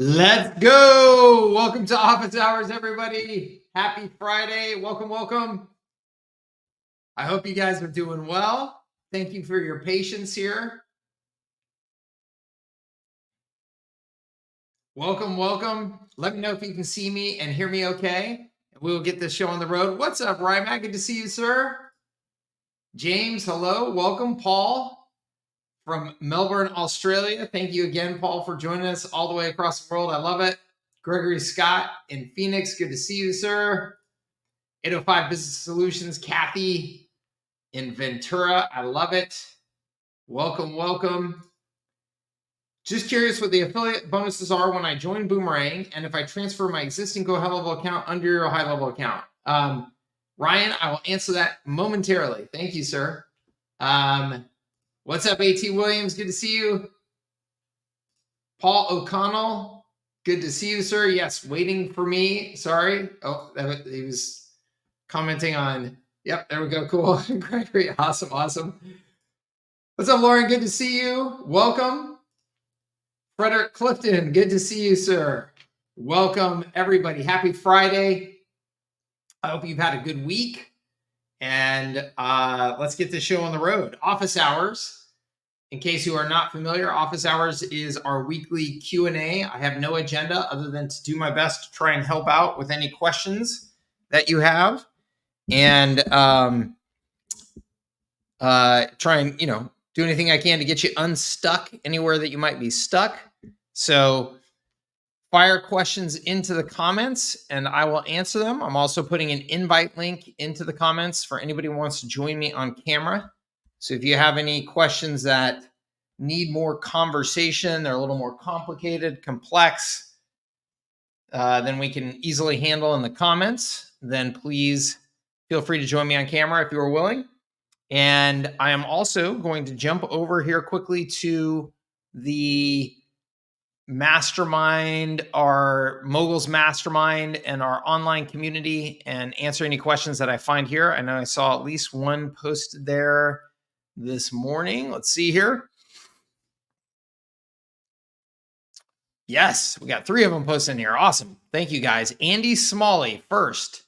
Let's go. Welcome to Office Hours, everybody. Happy Friday. Welcome. I hope you guys are doing well. Thank you for your patience here. Welcome. Let me know if you can see me and hear me okay. We will get this show on the road. What's up, Rymac? Good to see you, sir. James, hello. Welcome. Paul from Melbourne, Australia. Thank you again, Paul, for joining us all the way across the world. I love it. Gregory Scott in Phoenix. Good to see you, sir. 805 Business Solutions. Kathy in Ventura. I love it. Welcome. Just curious what the affiliate bonuses are when I join Boomerang and if I transfer my existing HighLevel account under your HighLevel account. Ryan, I will answer that momentarily. Thank you, sir. What's up, A.T. Williams? Good to see you. Paul O'Connell. Good to see you, sir. Yes, waiting for me. Sorry. Oh, he was commenting on. Yep, there we go. Cool. Gregory, awesome. What's up, Lauren? Good to see you. Welcome. Frederick Clifton, good to see you, sir. Welcome, everybody. Happy Friday. I hope you've had a good week. And let's get this show on the road. Office Hours. In case you are not familiar, Office Hours is our weekly Q&A. I have no agenda other than to do my best to try and help out with any questions that you have. And try and, do anything I can to get you unstuck anywhere that you might be stuck. So fire questions into the comments and I will answer them. I'm also putting an invite link into the comments for anybody who wants to join me on camera. So if you have any questions that need more conversation, they're a little more complicated, complex, than we can easily handle in the comments, then please feel free to join me on camera if you are willing. And I am also going to jump over here quickly to the mastermind, our Moguls Mastermind, and our online community and answer any questions that I find here. I know I saw at least one posted there this morning. Let's see here. Yes, we got 3 of them posted in here. Awesome. Thank you, guys. Andy Smalley first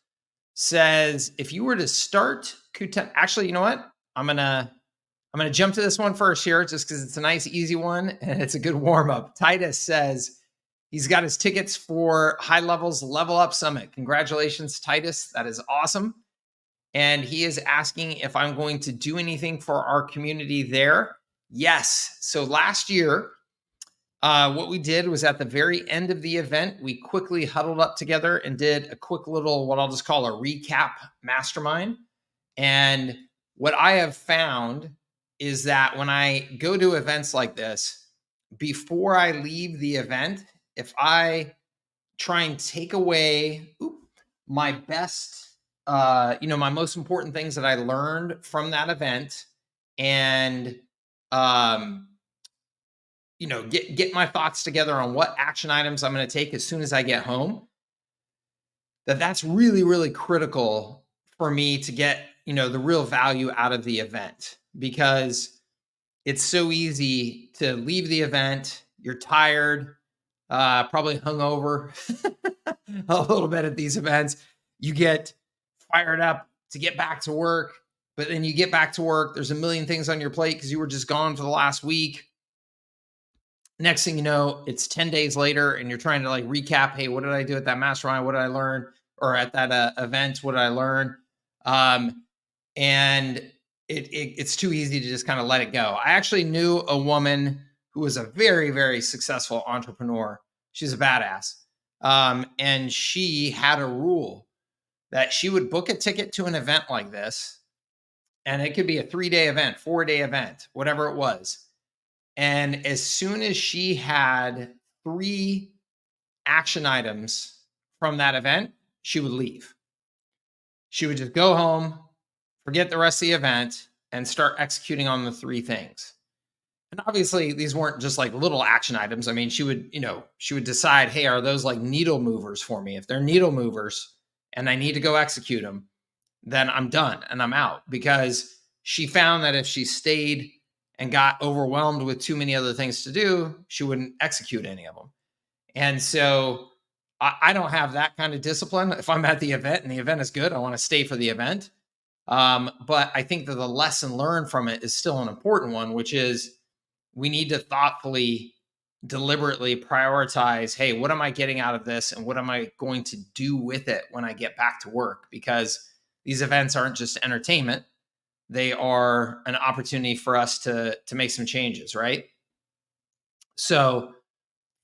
says, if you were to start Q10, actually, you know what? I'm gonna jump to this one first here, just because it's a nice, easy one and it's a good warm up. Titus says he's got his tickets for HighLevel's Level Up Summit. Congratulations, Titus. That is awesome. And he is asking if I'm going to do anything for our community there. Yes. So last year, what we did was at the very end of the event, we quickly huddled up together and did a quick little, what I'll just call a recap mastermind. And what I have found is that when I go to events like this, before I leave the event, if I try and take away my best, my most important things that I learned from that event and, get my thoughts together on what action items I'm going to take as soon as I get home, that's really, really critical for me to get, the real value out of the event, because it's so easy to leave the event. You're tired, probably hungover a little bit at these events. You get fired up to get back to work, but then you get back to work, there's a million things on your plate because you were just gone for the last week. Next thing you know, it's 10 days later and you're trying to recap, hey, what did I do at that mastermind? What did I learn? Or at that event, what did I learn? And it's too easy to just kind of let it go. I actually knew a woman who was a very, very successful entrepreneur. She's a badass. And she had a rule that she would book a ticket to an event like this. And it could be a 3-day event, 4-day event, whatever it was. And as soon as she had 3 action items from that event, she would leave. She would just go home, forget the rest of the event, and start executing on the 3 things. And obviously, these weren't just little action items. I mean, she would decide, hey, are those needle movers for me? If they're needle movers and I need to go execute them, then I'm done and I'm out, because she found that if she stayed and got overwhelmed with too many other things to do, she wouldn't execute any of them. And so I don't have that kind of discipline. If I'm at the event and the event is good, I want to stay for the event. But I think that the lesson learned from it is still an important one, which is we need to thoughtfully, deliberately prioritize, hey, what am I getting out of this? And what am I going to do with it when I get back to work? Because these events aren't just entertainment. They are an opportunity for us to make some changes, right? So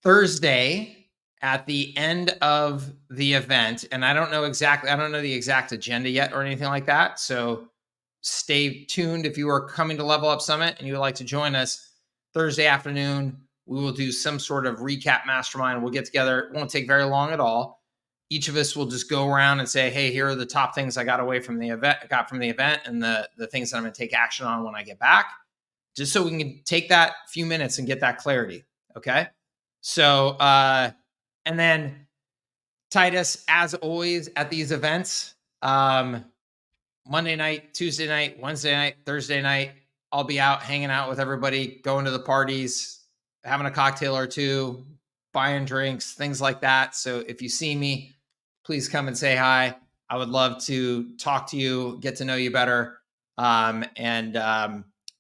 Thursday at the end of the event, and I don't know the exact agenda yet or anything like that. So stay tuned if you are coming to Level Up Summit and you would like to join us Thursday afternoon. We will do some sort of recap mastermind. We'll get together. It won't take very long at all. Each of us will just go around and say, hey, here are the top things I got away from the event, and the things that I'm going to take action on when I get back, just so we can take that few minutes and get that clarity. Okay. So, and then Titus, as always at these events, Monday night, Tuesday night, Wednesday night, Thursday night, I'll be out hanging out with everybody, going to the parties, having a cocktail or two, buying drinks, things like that. So if you see me, please come and say hi. I would love to talk to you, get to know you better. And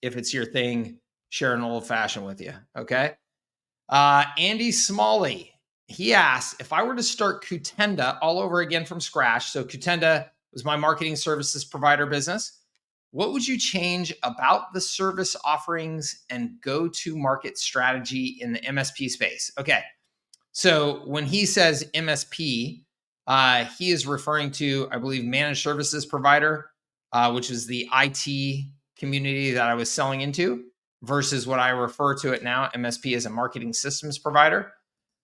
if it's your thing, share an old fashioned with you. Okay. Andy Smalley, he asks, if I were to start Kutenda all over again from scratch, so Kutenda was my marketing services provider business, what would you change about the service offerings and go-to-market strategy in the MSP space? Okay, so when he says MSP, he is referring to, I believe, managed services provider, which is the IT community that I was selling into, versus what I refer to it now, MSP, as a marketing systems provider.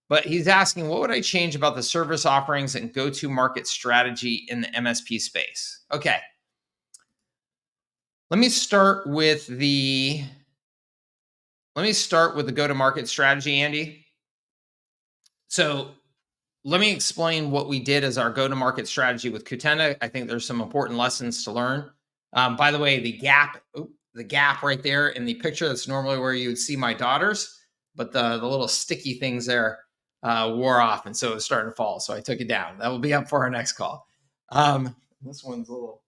But he's asking, what would I change about the service offerings and go-to-market strategy in the MSP space? Okay. Let me start with the go-to-market strategy, Andy. So let me explain what we did as our go-to-market strategy with Kutenda. I think there's some important lessons to learn. By the way, the gap right there in the picture, that's normally where you would see my daughters, but the little sticky things there wore off, and so it was starting to fall. So I took it down. That will be up for our next call. This one's a little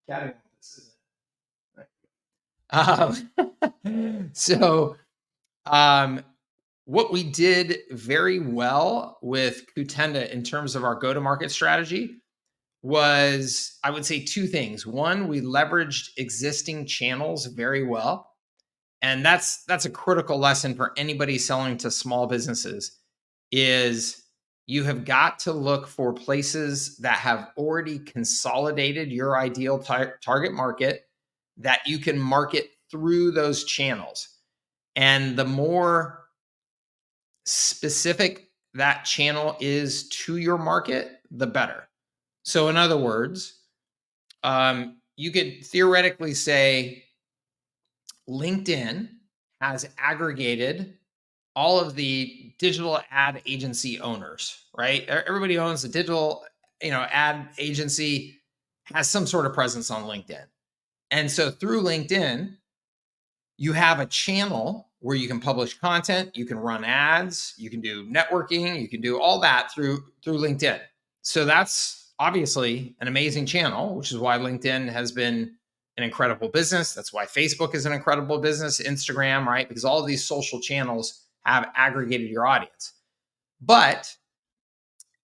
catty, isn't it? So what we did very well with Kutenda in terms of our go-to-market strategy was, I would say, two things. One, we leveraged existing channels very well. And that's a critical lesson for anybody selling to small businesses, is you have got to look for places that have already consolidated your ideal target market that you can market through those channels. And the more specific that channel is to your market, the better. So in other words, you could theoretically say LinkedIn has aggregated all of the digital ad agency owners, right? Everybody owns a digital, ad agency, has some sort of presence on LinkedIn. And so through LinkedIn, you have a channel where you can publish content, you can run ads, you can do networking, you can do all that through LinkedIn. So that's obviously an amazing channel, which is why LinkedIn has been an incredible business. That's why Facebook is an incredible business, Instagram, right? Because all of these social channels have aggregated your audience. But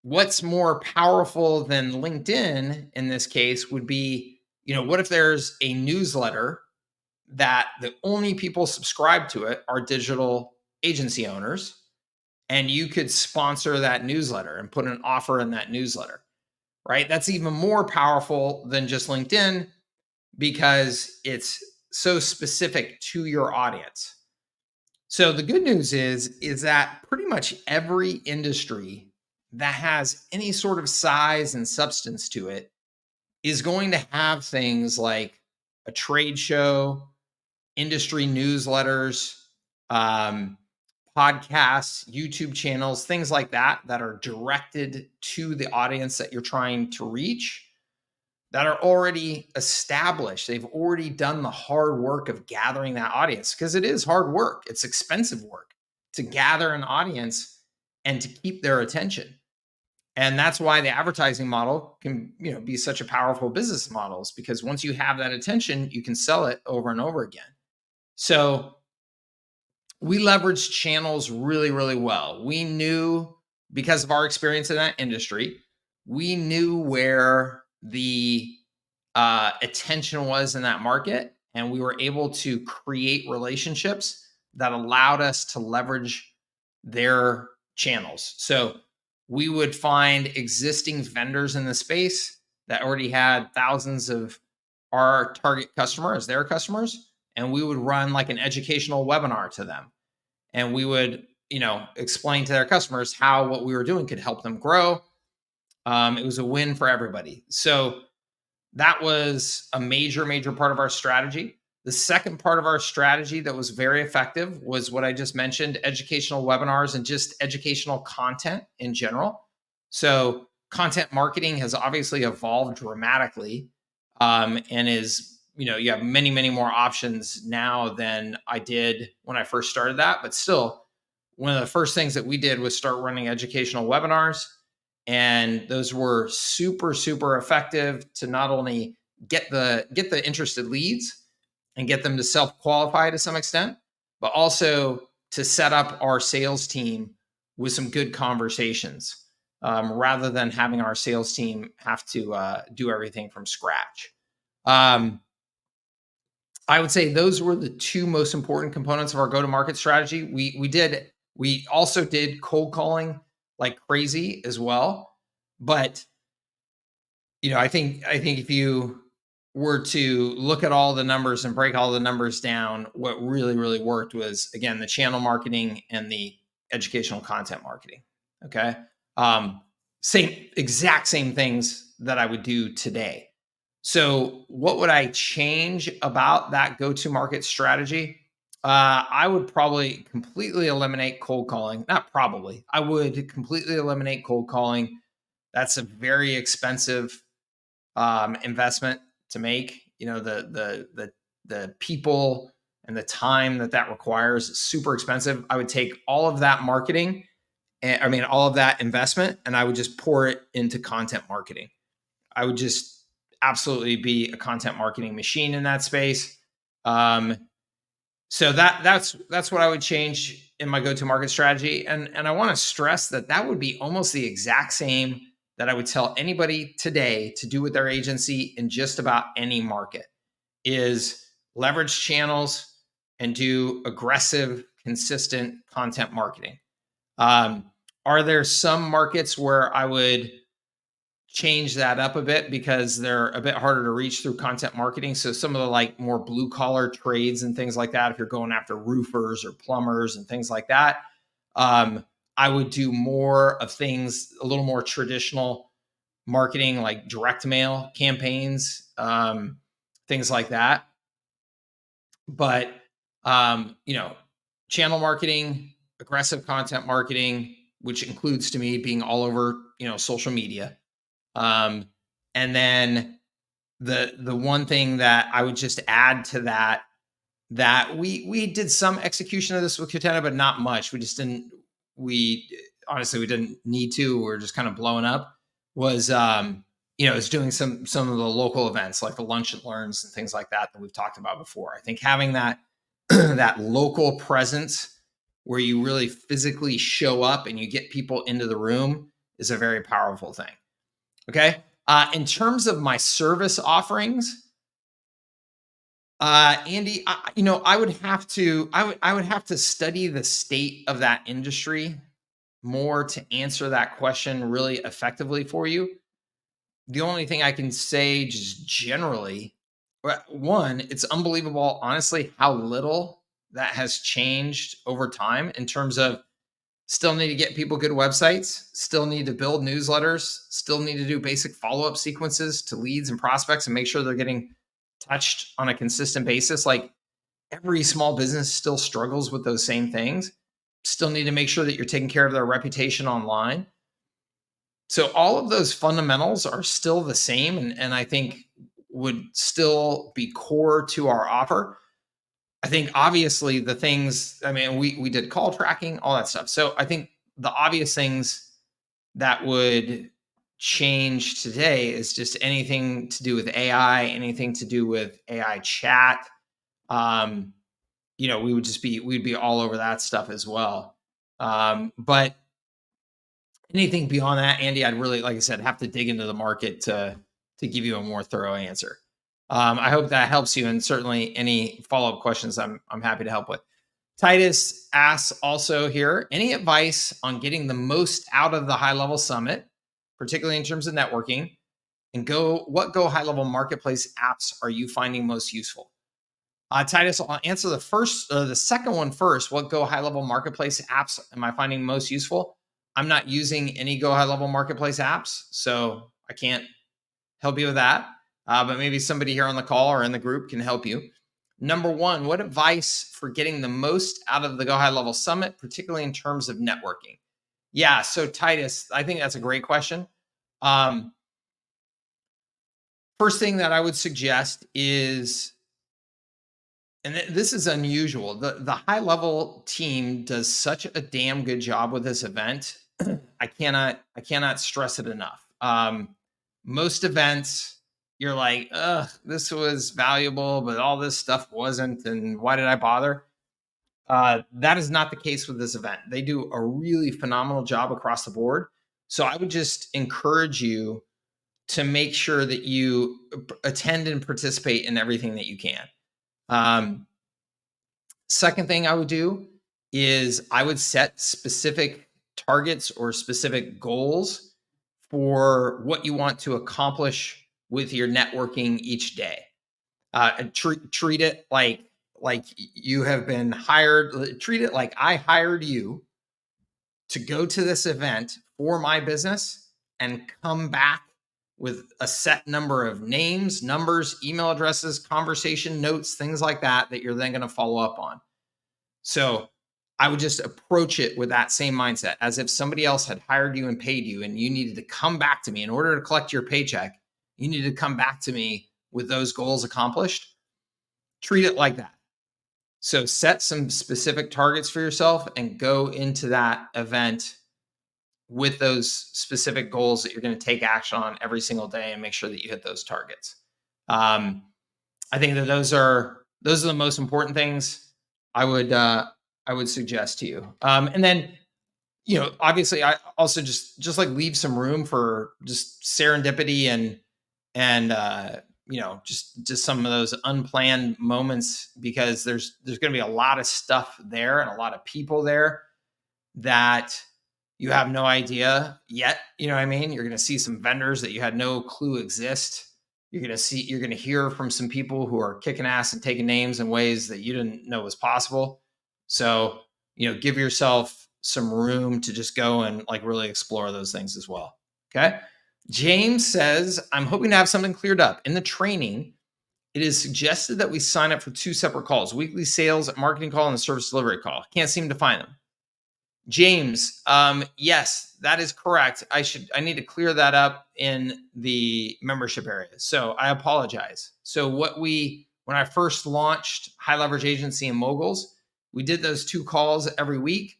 what's more powerful than LinkedIn in this case would be, what if there's a newsletter that the only people subscribe to it are digital agency owners, and you could sponsor that newsletter and put an offer in that newsletter, right? That's even more powerful than just LinkedIn because it's so specific to your audience. So the good news is that pretty much every industry that has any sort of size and substance to it is going to have things like a trade show, industry newsletters, podcasts, YouTube channels, things like that are directed to the audience that you're trying to reach, that are already established. They've already done the hard work of gathering that audience, because it is hard work. It's expensive work to gather an audience and to keep their attention. And that's why the advertising model can, be such a powerful business model, is because once you have that attention, you can sell it over and over again. So we leveraged channels really, really well. We knew, because of our experience in that industry, we knew where the attention was in that market, and we were able to create relationships that allowed us to leverage their channels. So we would find existing vendors in the space that already had thousands of our target customer as their customers, and we would run like an educational webinar to them, and we would explain to their customers how what we were doing could help them grow. It was a win for everybody. So that was a major, major part of our strategy. The second part of our strategy that was very effective was what I just mentioned: educational webinars and just educational content in general. So content marketing has obviously evolved dramatically, and is, you have many, many more options now than I did when I first started that. But still, one of the first things that we did was start running educational webinars. And those were super, super effective to not only get the interested leads and get them to self-qualify to some extent, but also to set up our sales team with some good conversations, rather than having our sales team have to do everything from scratch. I would say those were the two most important components of our go-to-market strategy. We also did cold calling like crazy as well. But I think if you were to look at all the numbers and break all the numbers down, what really, really worked was, again, the channel marketing and the educational content marketing. Okay. Exact same things that I would do today. So what would I change about that go-to-market strategy? I would probably completely eliminate cold calling. Not probably. I would completely eliminate cold calling. That's a very expensive investment to make. The people and the time that requires is super expensive. I would take all of that marketing, all of that investment, and I would just pour it into content marketing. I would just absolutely be a content marketing machine in that space. So that's what I would change in my go-to-market strategy. And I want to stress that would be almost the exact same that I would tell anybody today to do with their agency in just about any market: is leverage channels and do aggressive, consistent content marketing. Are there some markets where I would change that up a bit because they're a bit harder to reach through content marketing? So some of the like more blue collar trades and things like that, if you're going after roofers or plumbers and things like that, I would do more of things, a little more traditional marketing, like direct mail campaigns, things like that. But, channel marketing, aggressive content marketing, which includes to me being all over, social media. And then the one thing that I would just add to that we did some execution of this with Catena, but not much. We honestly, we didn't need to. We're just kind of blowing up. Was is doing some of the local events like the lunch and learns and things like that we've talked about before. I think having that that local presence where you really physically show up and you get people into the room is a very powerful thing. Okay. In terms of my service offerings, Andy, I would have to study the state of that industry more to answer that question really effectively for you. The only thing I can say just generally, one, it's unbelievable, honestly, how little that has changed over time in terms of still need to get people good websites, still need to build newsletters, still need to do basic follow-up sequences to leads and prospects and make sure they're getting touched on a consistent basis. Like every small business still struggles with those same things. Still need to make sure that you're taking care of their reputation online. So all of those fundamentals are still the same, and I think would still be core to our offer. I think obviously the things, we did call tracking, all that stuff. So I think the obvious things that would change today is just anything to do with AI, anything to do with AI chat. Um, we'd be all over that stuff as well. But anything beyond that, Andy, I'd really, like I said, have to dig into the market to give you a more thorough answer. I hope that helps you, and certainly any follow up questions, I'm happy to help with. Titus asks also here, any advice on getting the most out of the High Level Summit, particularly in terms of networking? And what Go High Level Marketplace apps are you finding most useful? Titus, I'll answer the second one first. What Go High Level Marketplace apps am I finding most useful? I'm not using any Go High Level Marketplace apps, so I can't help you with that. But maybe somebody here on the call or in the group can help you. Number one, what advice for getting the most out of the Go High Level Summit, particularly in terms of networking? Yeah, so Titus, I think that's a great question. First thing that I would suggest is, and this is unusual, the High Level team does such a damn good job with this event. I cannot stress it enough. Most events, you're like, ugh, this was valuable, but all this stuff wasn't, and why did I bother? That is not the case with this event. They do a really phenomenal job across the board. So I would just encourage you to make sure that you attend and participate in everything that you can. Second thing I would do is I would set specific targets or specific goals for what you want to accomplish with your networking each day. Treat it like you have been hired. Treat it like I hired you to go to this event for my business and come back with a set number of names, numbers, email addresses, conversation notes, things like that you're then going to follow up on. So I would just approach it with that same mindset, as if somebody else had hired you and paid you, and you needed to come back to me in order to collect your paycheck. You needed to come back to me with those goals accomplished. Treat it like that. So set some specific targets for yourself and go into that event with those specific goals that you're going to take action on every single day, and make sure that you hit those targets. I think that those are the most important things I would suggest to you. And then, obviously, I also just like leave some room for just serendipity and just some of those unplanned moments, because there's going to be a lot of stuff there and a lot of people there that you have no idea yet. You know what I mean? You're going to see some vendors that you had no clue exist. You're going to hear from some people who are kicking ass and taking names in ways that you didn't know was possible. So, give yourself some room to just go and like really explore those things as well. Okay. James says, I'm hoping to have something cleared up. In the training, it is suggested that we sign up for 2 separate calls: weekly sales marketing call and the service delivery call. Can't seem to find them. James, yes, that is correct. I need to clear that up in the membership area. So I apologize. So when I first launched High Leverage Agency and Moguls, we did those 2 calls every week.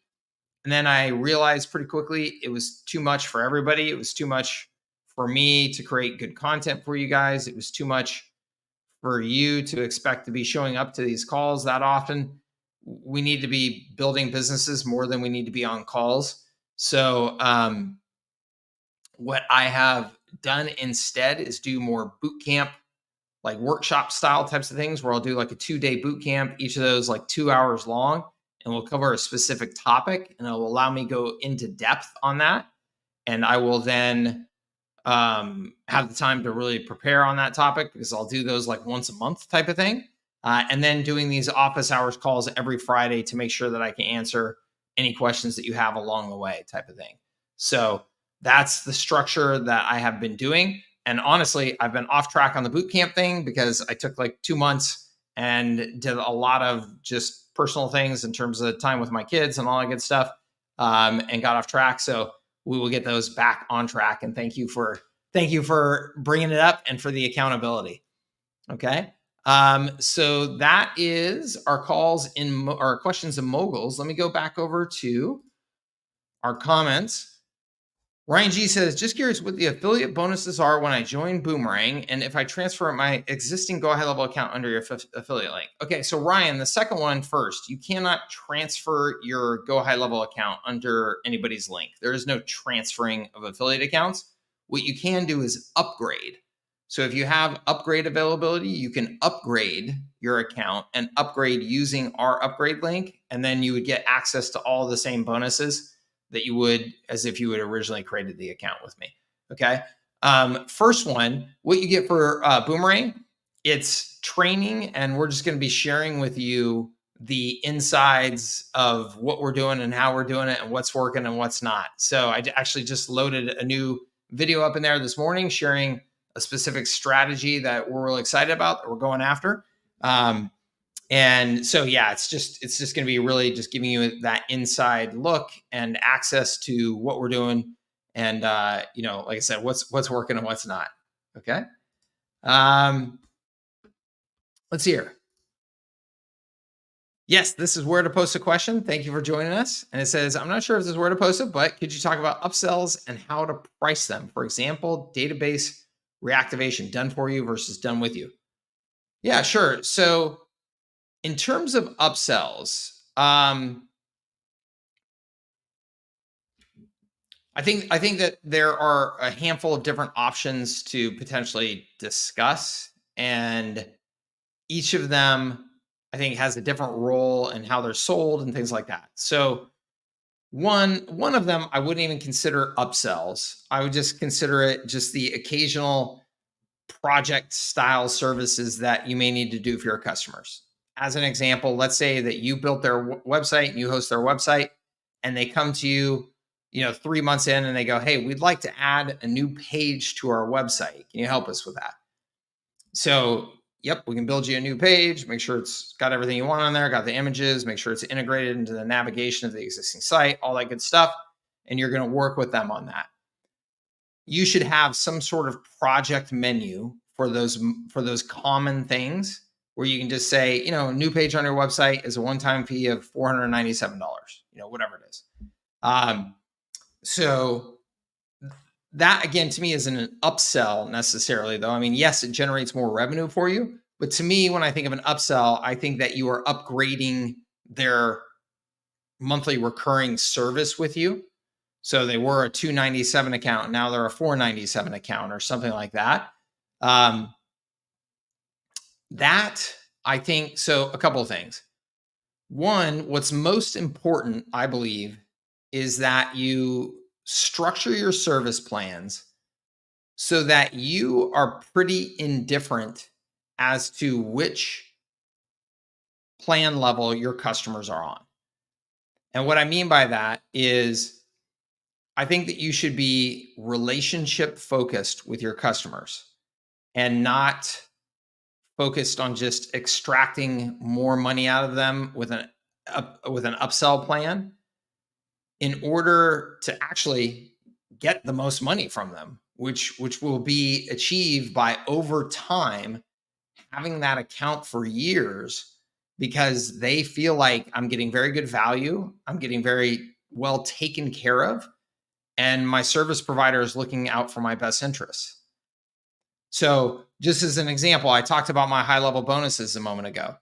And then I realized pretty quickly it was too much for everybody. It was too much for me to create good content for you guys. It was too much for you to expect to be showing up to these calls that often. We need to be building businesses more than we need to be on calls. So what I have done instead is do more boot camp, like workshop style types of things, where I'll do like a 2-day boot camp, each of those like 2 hours long, and we'll cover a specific topic, and it'll allow me to go into depth on that. And I will then have the time to really prepare on that topic, because I'll do those like once a month type of thing. And then doing these office hours calls every Friday to make sure that I can answer any questions that you have along the way type of thing. So that's the structure that I have been doing. And honestly, I've been off track on the bootcamp thing because I took like 2 months and did a lot of just personal things in terms of time with my kids and all that good stuff, and got off track. So we will get those back on track. And thank you for bringing it up and for the accountability. Okay. So that is our calls our questions and moguls. Let me go back over to our comments. Ryan G says, just curious what the affiliate bonuses are when I join Boomerang and if I transfer my existing Go High Level account under your affiliate link. Okay, so Ryan, the second one first, you cannot transfer your Go High Level account under anybody's link. There is no transferring of affiliate accounts. What you can do is upgrade. So if you have upgrade availability, you can upgrade your account and upgrade using our upgrade link, and then you would get access to all the same bonuses that you would as if you had originally created the account with me. Okay. First one, what you get for Boomerang, it's training, and we're just going to be sharing with you the insides of what we're doing and how we're doing it and what's working and what's not. So I actually just loaded a new video up in there this morning sharing a specific strategy that we're really excited about that we're going after. And so, yeah, it's just going to be really just giving you that inside look and access to what we're doing. And, like I said, what's working and what's not. Okay. Let's see here. Yes, this is where to post a question. Thank you for joining us. And it says, I'm not sure if this is where to post it, but could you talk about upsells and how to price them? For example, database reactivation done for you versus done with you. Yeah, sure. So in terms of upsells, I think that there are a handful of different options to potentially discuss, and each of them I think has a different role in how they're sold and things like that. So one of them I wouldn't even consider upsells. I would just consider it just the occasional project style services that you may need to do for your customers. As an example, let's say that you built their website and you host their website, and they come to you, 3 months in, and they go, hey, we'd like to add a new page to our website. Can you help us with that? So, yep, we can build you a new page, make sure it's got everything you want on there, got the images, make sure it's integrated into the navigation of the existing site, all that good stuff. And you're going to work with them on that. You should have some sort of project menu for those common things where you can just say, new page on your website is a one-time fee of $497, whatever it is. So that, again, to me isn't an upsell necessarily, though. I mean, yes, it generates more revenue for you, but to me, when I think of an upsell, I think that you are upgrading their monthly recurring service with you. So they were a $297 account, now they're a $497 account or something like that. That, I think, so a couple of things. One, what's most important, I believe, is that you structure your service plans so that you are pretty indifferent as to which plan level your customers are on. And what I mean by that is I think that you should be relationship focused with your customers and not focused on just extracting more money out of them with an upsell plan in order to actually get the most money from them, which will be achieved by over time having that account for years, because they feel like I'm getting very good value, I'm getting very well taken care of, and my service provider is looking out for my best interests. So just as an example, I talked about my high-level bonuses a moment ago.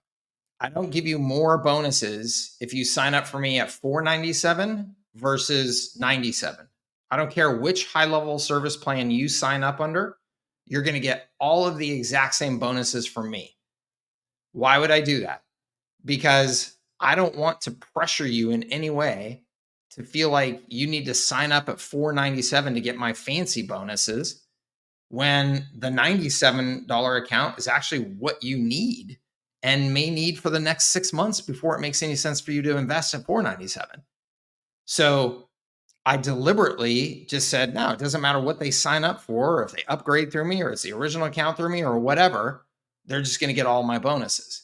I don't give you more bonuses if you sign up for me at $497 versus $97. I don't care which high-level service plan you sign up under, you're going to get all of the exact same bonuses from me. Why would I do that? Because I don't want to pressure you in any way to feel like you need to sign up at $497 to get my fancy bonuses when the $97 account is actually what you need and may need for the next 6 months before it makes any sense for you to invest at $497. So I deliberately just said, no, it doesn't matter what they sign up for, or if they upgrade through me, or it's the original account through me, or whatever, they're just going to get all my bonuses.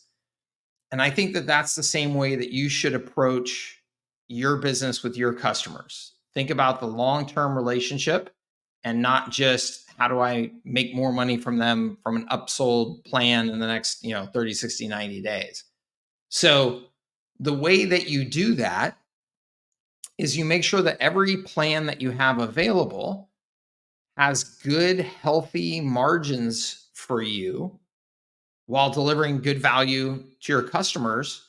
And I think that that's the same way that you should approach your business with your customers. Think about the long-term relationship and not just how do I make more money from them from an upsold plan in the next 30, 60, 90 days. So the way that you do that is you make sure that every plan that you have available has good, healthy margins for you while delivering good value to your customers.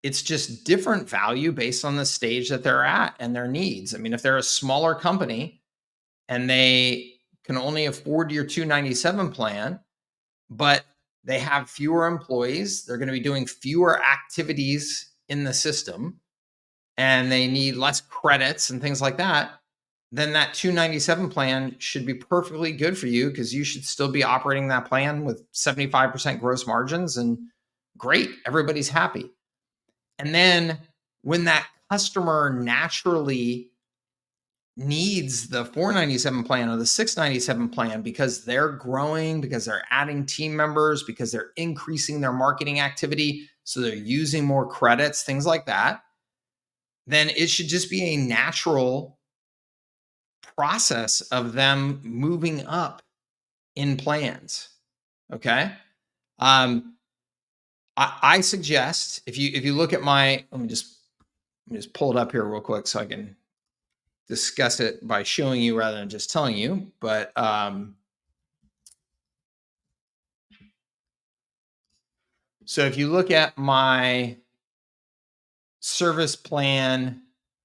It's just different value based on the stage that they're at and their needs. I mean, if they're a smaller company and they can only afford your 297 plan, but they have fewer employees, they're going to be doing fewer activities in the system, and they need less credits and things like that, then that 297 plan should be perfectly good for you, because you should still be operating that plan with 75% gross margins, and great, everybody's happy. And then when that customer naturally needs the 497 plan or the 697 plan because they're growing, because they're adding team members, because they're increasing their marketing activity, so they're using more credits, things like that, then it should just be a natural process of them moving up in plans. Okay. I suggest, if you look at my, let me just pull it up here real quick so I can discuss it by showing you rather than just telling you. But so if you look at my service plan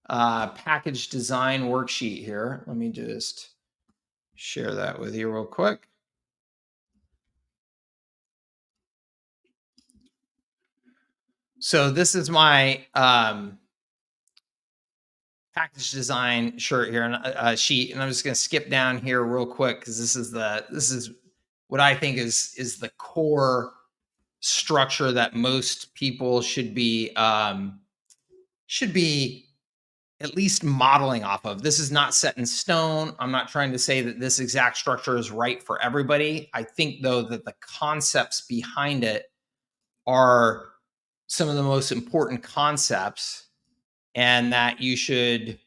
package design worksheet here, let me just share that with you real quick. So this is my package design shirt here, and sheet, and I'm just going to skip down here real quick because this is what I think is the core structure that most people should be at least modeling off of. This is not set in stone. I'm not trying to say that this exact structure is right for everybody. I think, though, that the concepts behind it are some of the most important concepts, and that you should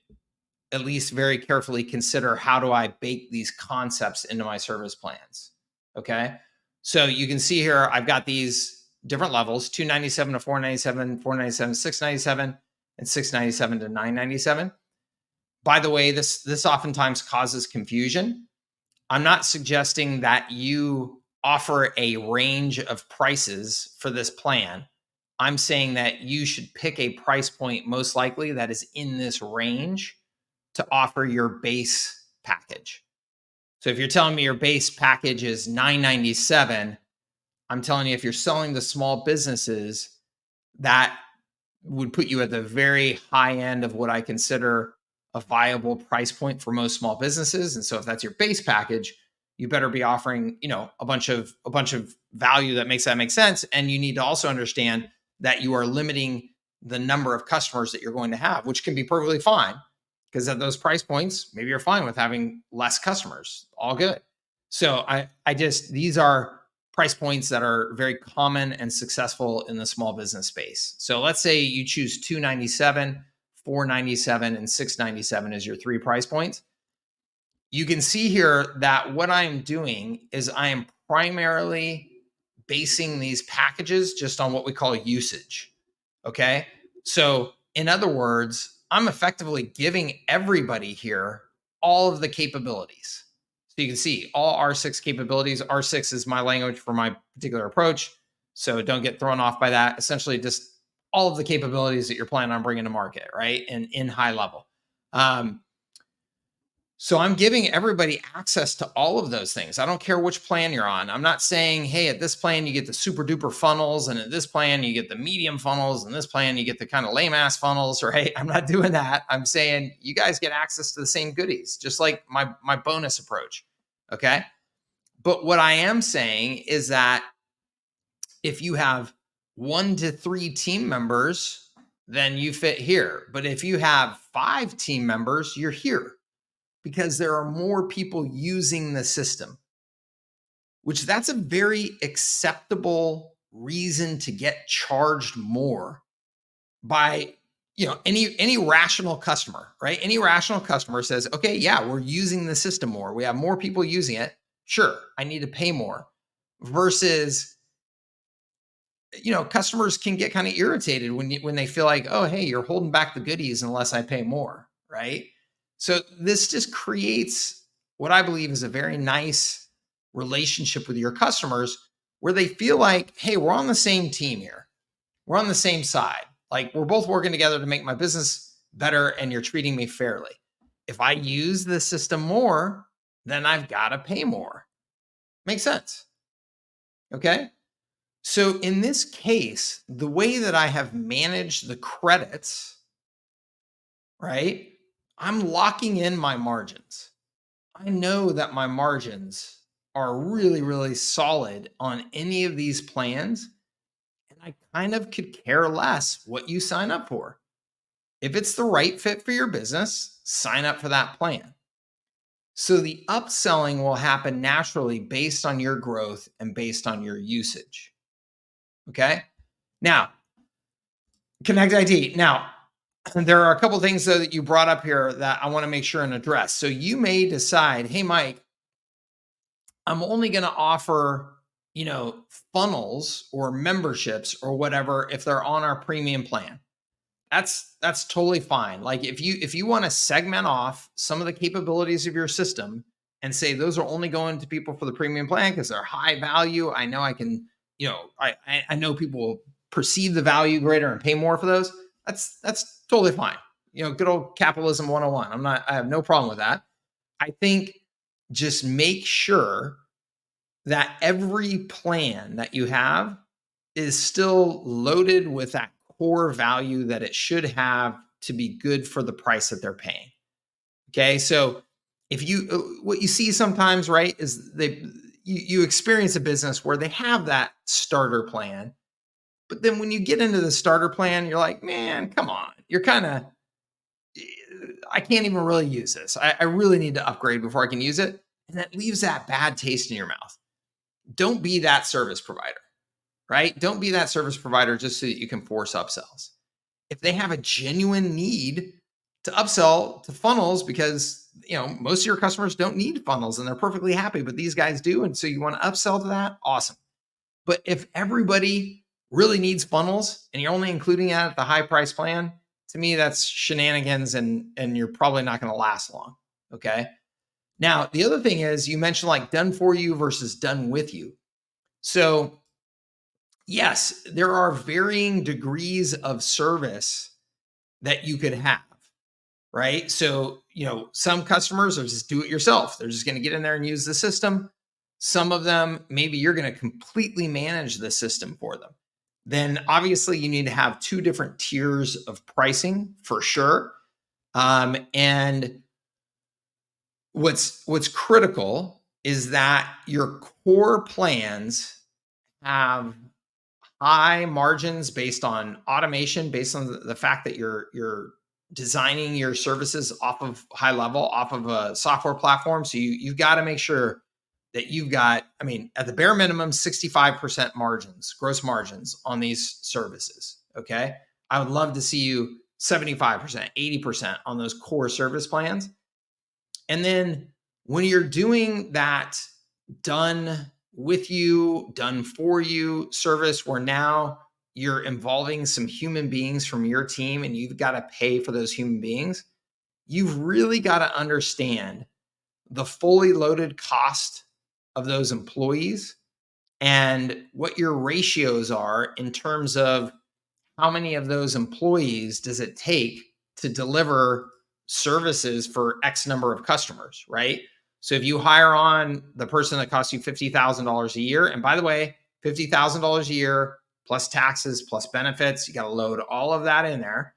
at least very carefully consider, how do I bake these concepts into my service plans? Okay. So you can see here, I've got these different levels: 297 to 497, 497 to 697, and 697 to 997. By the way, this oftentimes causes confusion. I'm not suggesting that you offer a range of prices for this plan. I'm saying that you should pick a price point, most likely, that is in this range to offer your base package. So if you're telling me your base package is $997, I'm telling you, if you're selling to small businesses, that would put you at the very high end of what I consider a viable price point for most small businesses. And so if that's your base package, you better be offering, a bunch of value that makes sense. And you need to also understand that you are limiting the number of customers that you're going to have, which can be perfectly fine, because at those price points, maybe you're fine with having less customers. All good. So these are price points that are very common and successful in the small business space. So let's say you choose 297, 497, and 697 as your three price points. You can see here that what I'm doing is I am primarily basing these packages just on what we call usage. Okay. So in other words, I'm effectively giving everybody here all of the capabilities. So you can see all R6 capabilities. R6 is my language for my particular approach, so don't get thrown off by that. Essentially, just all of the capabilities that you're planning on bringing to market, right? And in HighLevel. So I'm giving everybody access to all of those things. I don't care which plan you're on. I'm not saying, hey, at this plan, you get the super duper funnels, and at this plan, you get the medium funnels, and this plan, you get the kind of lame ass funnels, right? I'm not doing that. I'm saying you guys get access to the same goodies, just like my bonus approach. Okay. But what I am saying is that if you have 1 to 3 team members, then you fit here. But if you have 5 team members, you're here, because there are more people using the system, which that's a very acceptable reason to get charged more by, any rational customer, right? Any rational customer says, okay, yeah, we're using the system more. We have more people using it. Sure, I need to pay more. Versus, customers can get kind of irritated when they feel like, oh, hey, you're holding back the goodies unless I pay more, right? So this just creates what I believe is a very nice relationship with your customers where they feel like, hey, we're on the same team here. We're on the same side. Like we're both working together to make my business better and you're treating me fairly. If I use the system more, then I've got to pay more. Makes sense. Okay. So in this case, the way that I have managed the credits, right? I'm locking in my margins. I know that my margins are really, really solid on any of these plans. And I kind of could care less what you sign up for. If it's the right fit for your business, sign up for that plan. So the upselling will happen naturally based on your growth and based on your usage. Okay. Now, Connect ID. Now, there are a couple of things though that you brought up here that I want to make sure and address. So you may decide, hey, Mike, I'm only going to offer, funnels or memberships or whatever if they're on our premium plan. That's totally fine. Like if you want to segment off some of the capabilities of your system and say those are only going to people for the premium plan because they're high value. I know I can, I know people will perceive the value greater and pay more for those. That's totally fine. Good old capitalism 101. I have no problem with that. I think just make sure that every plan that you have is still loaded with that core value that it should have to be good for the price that they're paying. Okay. So if what you see sometimes, right, is you experience a business where they have that starter plan, but then when you get into the starter plan, you're like, man, come on, I can't even really use this. I really need to upgrade before I can use it. And that leaves that bad taste in your mouth. Don't be that service provider, right? Don't be that service provider just so that you can force upsells. If they have a genuine need to upsell to funnels because, most of your customers don't need funnels and they're perfectly happy, but these guys do. And so you want to upsell to that, awesome. But if everybody really needs funnels and you're only including that at the high price plan, to me, that's shenanigans and you're probably not going to last long. Okay. Now, the other thing is you mentioned like done for you versus done with you. So yes, there are varying degrees of service that you could have, right? So, some customers are just do it yourself. They're just going to get in there and use the system. Some of them, maybe you're going to completely manage the system for them. Then obviously you need to have two different tiers of pricing for sure. And what's critical is that your core plans have high margins based on automation, based on the fact that you're designing your services off of HighLevel, off of a software platform. So you've got to make sure that you've got, at the bare minimum, 65% margins, gross margins on these services. Okay. I would love to see you 75%, 80% on those core service plans. And then when you're doing that done with you, done for you service where now you're involving some human beings from your team and you've got to pay for those human beings, you've really got to understand the fully loaded cost of those employees and what your ratios are in terms of how many of those employees does it take to deliver services for X number of customers, right? So if you hire on the person that costs you $50,000 a year, and by the way, $50,000 a year plus taxes plus benefits, you got to load all of that in there.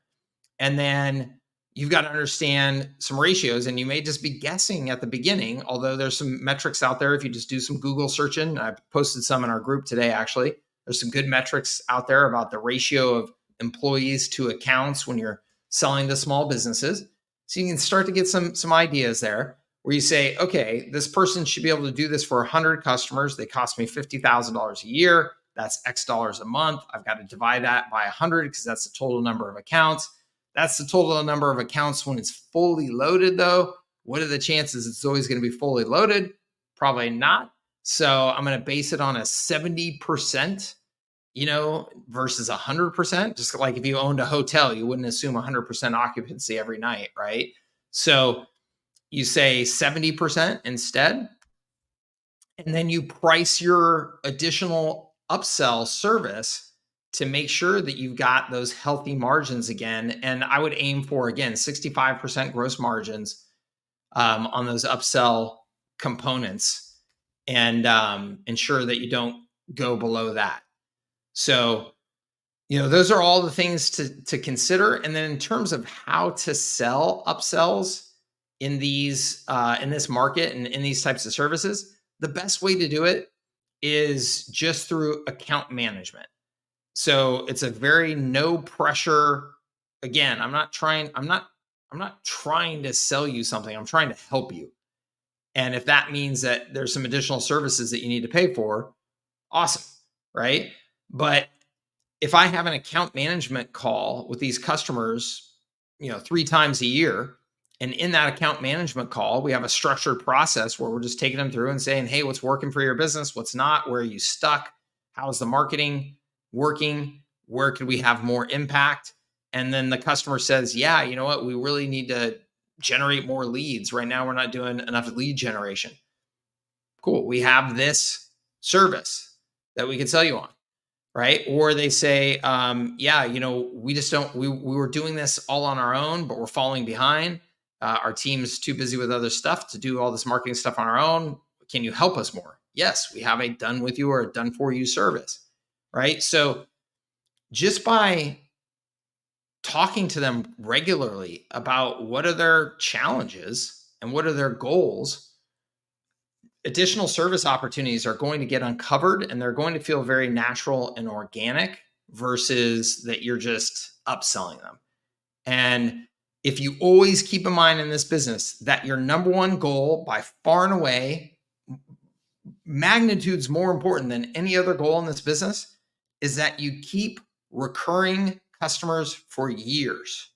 And then you've got to understand some ratios, and you may just be guessing at the beginning, although there's some metrics out there. If you just do some Google searching, I posted some in our group today, actually. There's some good metrics out there about the ratio of employees to accounts when you're selling to small businesses. So you can start to get some ideas there where you say, okay, this person should be able to do this for 100 customers. They cost me $50,000 a year. That's X dollars a month. I've got to divide that by 100 because that's the total number of accounts. That's the total number of accounts when it's fully loaded, though. What are the chances it's always going to be fully loaded? Probably not. So I'm going to base it on a 70%, versus 100%. Just like if you owned a hotel, you wouldn't assume 100% occupancy every night, right? So you say 70% instead, and then you price your additional upsell service to make sure that you've got those healthy margins again. And I would aim for, again, 65% gross margins on those upsell components, and ensure that you don't go below that. So, those are all the things to consider. And then in terms of how to sell upsells in this market and in these types of services, the best way to do it is just through account management. So it's a very no pressure. Again, I'm not trying to sell you something. I'm trying to help you. And if that means that there's some additional services that you need to pay for, awesome, right? But if I have an account management call with these customers, 3 times a year, and in that account management call, we have a structured process where we're just taking them through and saying, hey, what's working for your business? What's not? Where are you stuck? How's the marketing working? Where could we have more impact? And then the customer says, yeah, you know what? We really need to generate more leads. Right now, we're not doing enough lead generation. Cool. We have this service that we can sell you on. Right. Or they say, yeah, we just don't, we were doing this all on our own, but we're falling behind. Our team's too busy with other stuff to do all this marketing stuff on our own. Can you help us more? Yes, we have a done with you or a done for you service. Right. So just by talking to them regularly about what are their challenges and what are their goals, additional service opportunities are going to get uncovered, and they're going to feel very natural and organic versus that you're just upselling them. And if you always keep in mind in this business that your number one goal by far and away, magnitudes more important than any other goal in this business, is that you keep recurring customers for years,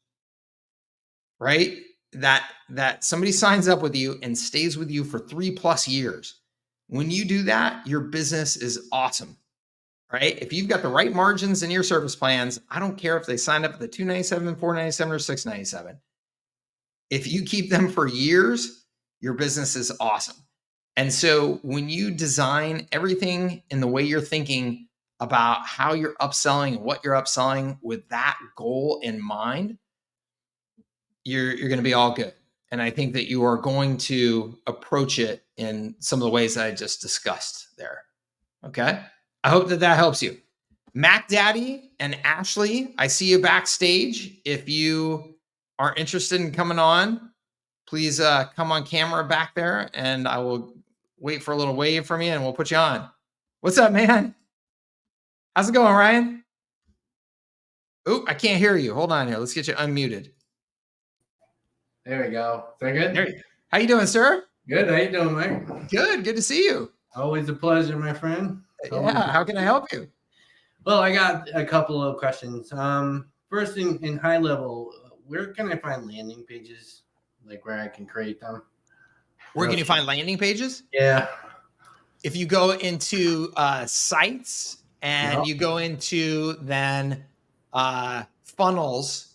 right? That somebody signs up with you and stays with you for 3+ years. When you do that, your business is awesome, right? If you've got the right margins in your service plans, I don't care if they signed up at the $297, $497, or $697. If you keep them for years, your business is awesome. And so when you design everything in the way you're thinking about how you're upselling and what you're upselling with that goal in mind, you're going to be all good. And I think that you are going to approach it in some of the ways that I just discussed there. Okay. I hope that helps you. Mac Daddy and Ashley, I see you backstage. If you are interested in coming on, please come on camera back there, and I will wait for a little wave from you and we'll put you on. What's up, man? How's it going, Ryan? Oh, I can't hear you. Hold on here. Let's get you unmuted. There we go. Is that good? There you go. How you doing, sir? Good. How you doing, Mike? Good. Good to see you. Always a pleasure, my friend. Yeah. How can I help you? Well, I got a couple of questions. First, in HighLevel, where can I find landing pages, like where I can create them? Where can you find landing pages? Yeah. If you go into sites and you go into then funnels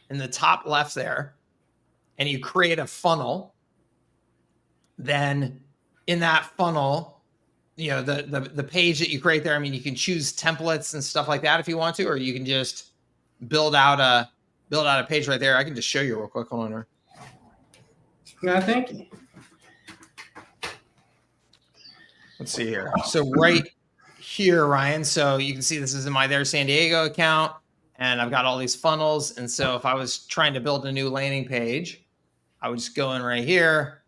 in the top left there, and you create a funnel, then in that funnel, the page that you create there, I mean, you can choose templates and stuff like that if you want to, or you can just build out a page right there. I can just show you real quick. Hold on. No, thank you. Let's see here. So right here, Ryan, so you can see this is in my There San Diego account, and I've got all these funnels. And so if I was trying to build a new landing page, I would just go in right here,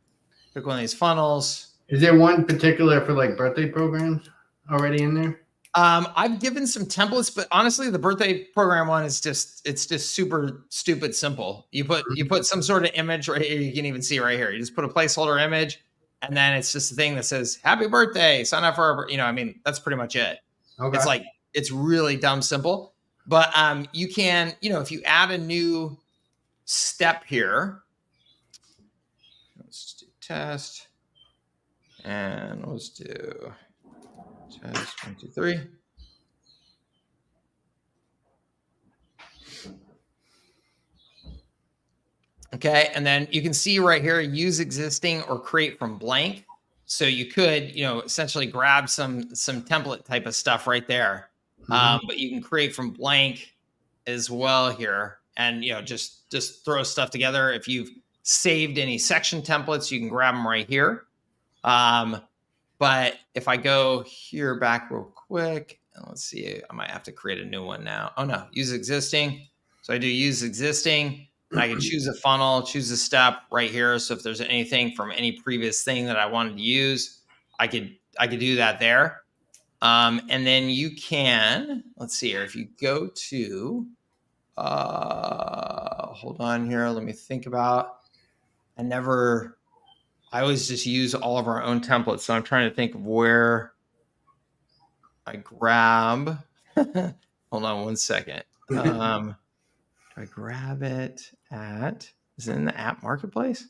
pick one of these funnels. Is there one particular for like birthday programs already in there? I've given some templates, but honestly, the birthday program one is just super stupid simple. You put some sort of image right here. You can even see right here. You just put a placeholder image, and then it's just a thing that says "Happy Birthday." Sign up for I mean, that's pretty much it. Okay. It's really dumb simple. But you can, if you add a new step here, let's do test, and let's do test 1, 2, 3. Okay. And then you can see right here, use existing or create from blank. So you could, essentially grab some template type of stuff right there. But you can create from blank as well here, and just throw stuff together. If you've saved any section templates, you can grab them right here. But if I go here back real quick, and let's see, I might have to create a new one now. Oh no, use existing. So I do use existing. I can choose a funnel, choose a step right here. So if there's anything from any previous thing that I wanted to use, I could do that there. And then you can, let's see here, if you go to, hold on here, let me think about, I always just use all of our own templates. So I'm trying to think of where I grab, hold on one second. Do I grab it is it in the app marketplace?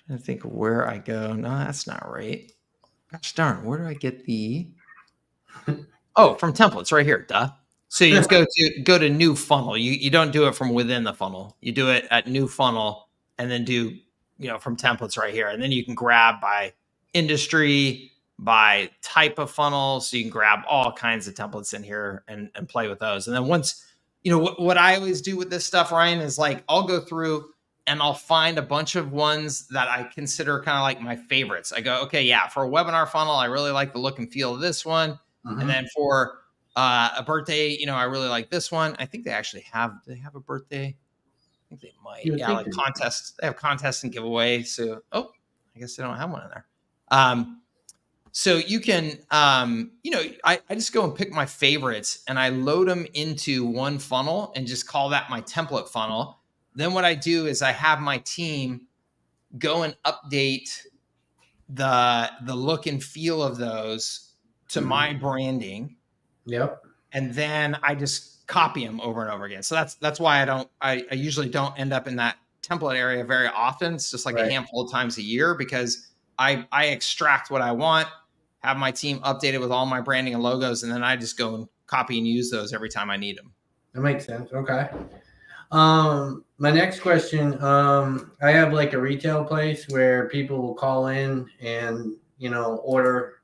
Trying to think of where I go. No, that's not right. Gosh darn, where do I get from templates right here, duh. So you just go to new funnel. You don't do it from within the funnel. You do it at new funnel and then do, from templates right here. And then you can grab by industry, by type of funnel. So you can grab all kinds of templates in here and play with those. And then once, what I always do with this stuff, Ryan, is like, I'll go through and I'll find a bunch of ones that I consider kind of like my favorites. I go, okay, yeah, for a webinar funnel, I really like the look and feel of this one. And then for a birthday, I really like this one. I think they actually have, do they have a birthday? I think they might. Yeah, like contests. They have contests and giveaways. So, I guess they don't have one in there. So you can, I just go and pick my favorites and I load them into one funnel and just call that my template funnel. Then what I do is I have my team go and update the look and feel of those to my branding. Yep. And then I just copy them over and over again. So that's why I usually don't end up in that template area very often. It's just like a handful of times a year, because I extract what I want, have my team updated with all my branding and logos, and then I just go and copy and use those every time I need them. That makes sense. Okay. My next question, I have like a retail place where people will call in and, order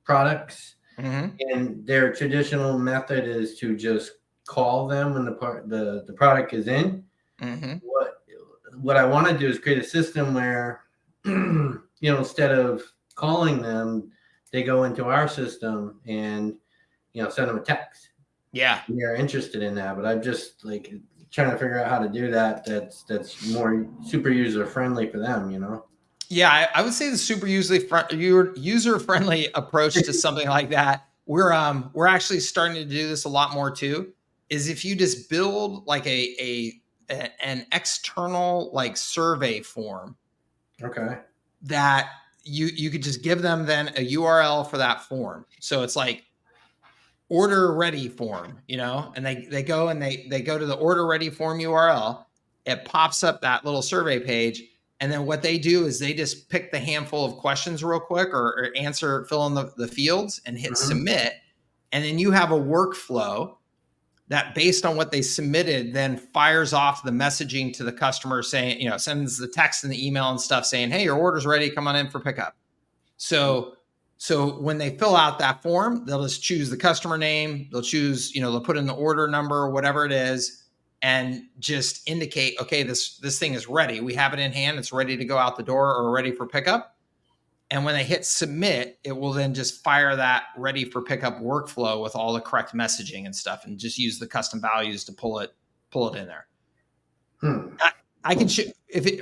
products, and their traditional method is to just call them when the product is in. What I want to do is create a system where, instead of calling them, they go into our system and, send them a text. Yeah. They're interested in that, but I'm just like trying to figure out how to do that. That's more super user friendly for them, Yeah, I would say the super user friendly approach to something like that. We're actually starting to do this a lot more too. Is if you just build like an external like survey form. Okay. That you could just give them then a URL for that form. So it's like order ready form, and they go and they go to the order ready form URL. It pops up that little survey page. And then what they do is they just pick the handful of questions real quick or fill in the fields and hit submit. And then you have a workflow that, based on what they submitted, then fires off the messaging to the customer saying, sends the text and the email and stuff saying, hey, your order's ready. Come on in for pickup. So when they fill out that form, they'll just choose the customer name. They'll choose, they'll put in the order number or whatever it is, and just indicate, okay, this thing is ready. We have it in hand. It's ready to go out the door or ready for pickup. And when they hit submit, it will then just fire that ready for pickup workflow with all the correct messaging and stuff, and just use the custom values to pull it in there. I can shoot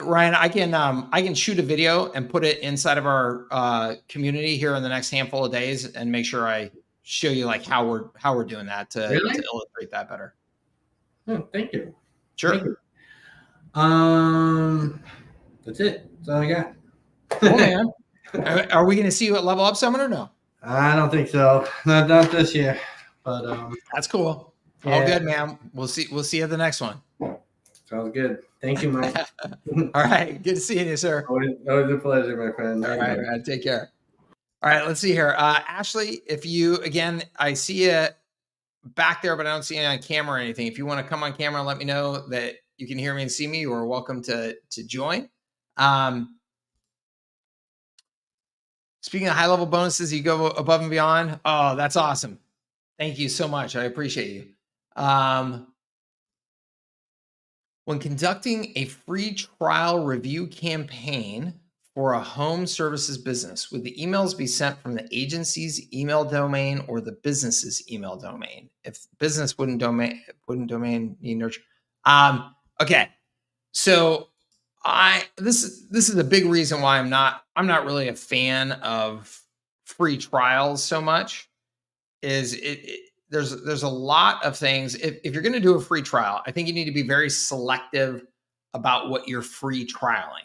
Ryan. I can shoot a video and put it inside of our community here in the next handful of days, and make sure I show you like how we're doing that to illustrate that better. Oh, thank you. Sure. Thank you. That's it. That's all I got. Cool, man. Are we going to see you at Level Up Summit or no? I don't think so. Not this year. But that's cool. Yeah. All good, man. We'll see you at the next one. Sounds good. Thank you, Mike. All right. Good seeing you, sir. Always a pleasure, my friend. All right, man. Take care. All right. Let's see here. Ashley, if you, again, I see you back there, but I don't see you on camera or anything. If you want to come on camera and let me know that you can hear me and see me, you are welcome to join. Speaking of high-level bonuses, you go above and beyond. Oh, that's awesome. Thank you so much. I appreciate you. When conducting a free trial review campaign for a home services business, would the emails be sent from the agency's email domain or the business's email domain? If business wouldn't domain need nurture. Okay. So this is a big reason why I'm not really a fan of free trials so much. Is there's a lot of things. If you're going to do a free trial, I think you need to be very selective about what you're free trialing,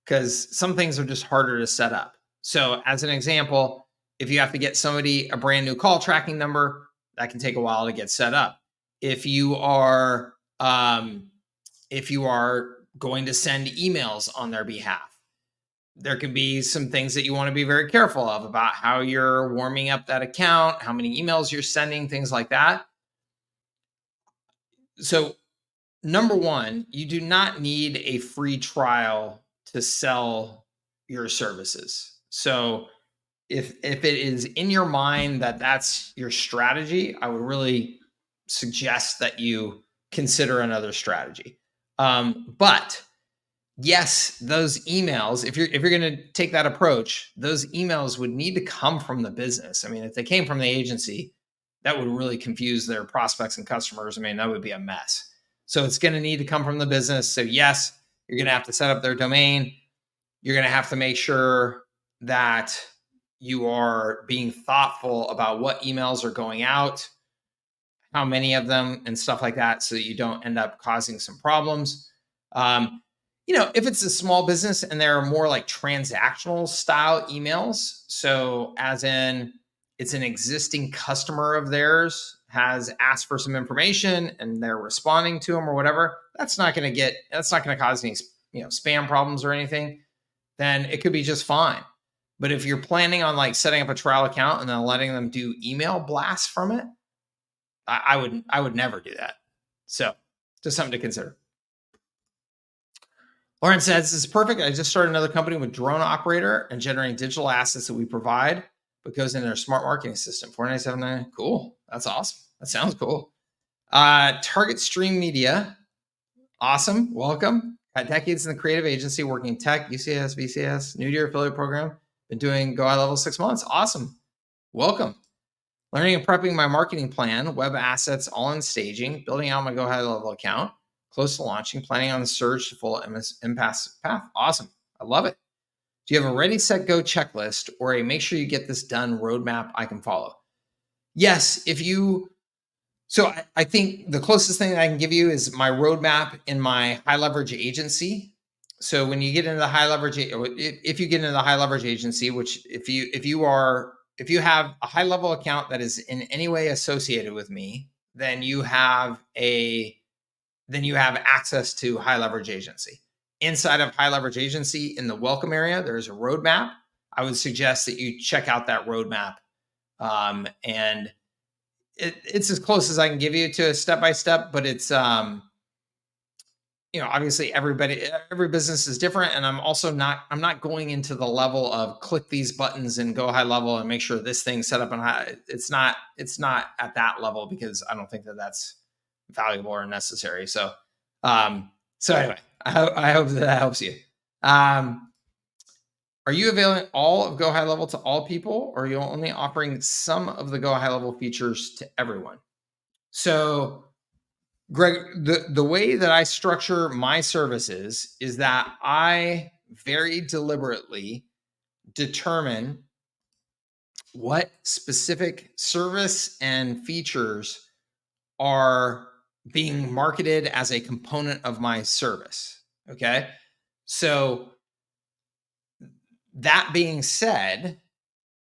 because some things are just harder to set up. So as an example, if you have to get somebody a brand new call tracking number, that can take a while to get set up. If you are going to send emails on their behalf, there can be some things that you want to be very careful of about how you're warming up that account, how many emails you're sending, things like that. So, number one, you do not need a free trial to sell your services. So, if it is in your mind that that's your strategy, I would really suggest that you consider another strategy. But yes, those emails, if you're going to take that approach, those emails would need to come from the business. I mean, if they came from the agency, that would really confuse their prospects and customers. I mean, that would be a mess. So it's going to need to come from the business. So yes, you're going to have to set up their domain. You're going to have to make sure that you are being thoughtful about what emails are going out, how many of them, and stuff like that, so that you don't end up causing some problems. If it's a small business and there are more like transactional style emails, so as in it's an existing customer of theirs has asked for some information and they're responding to them or whatever, that's not going to cause any spam problems or anything, then it could be just fine. But if you're planning on like setting up a trial account and then letting them do email blasts from it, I would never do that. So just something to consider. Lauren says, this is perfect. I just started another company with drone operator and generating digital assets that we provide, but goes into their smart marketing system. $497.99. Cool. That's awesome. That sounds cool. Target Stream Media. Awesome. Welcome. Got decades in the creative agency, working in tech, UCS, VCS, new to your affiliate program. Been doing Go HighLevel 6 months. Awesome. Welcome. Learning and prepping my marketing plan, web assets, all in staging, building out my Go HighLevel account, close to launching, planning on the surge to full impasse path. Awesome. I love it. Do you have a ready, set, go checklist or a make sure you get this done roadmap I can follow? Yes. So I think the closest thing that I can give you is my roadmap in my high leverage agency. So when you get into the high leverage, if you get into the high leverage agency, which if you have a high level account that is in any way associated with me, then you have access to high leverage agency. Inside of high leverage agency in the welcome area, there's a roadmap. I would suggest that you check out that roadmap. And it's as close as I can give you to a step-by-step, but it's, obviously every business is different. And I'm not going into the level of click these buttons and go high level and make sure this thing's set up on high. It's not at that level, because I don't think that that's valuable or necessary. So anyway, I hope that helps you. Are you availing all of Go High Level to all people, or are you only offering some of the Go High Level features to everyone? So, Greg, the way that I structure my services is that I very deliberately determine what specific service and features are being marketed as a component of my service. Okay. So that being said,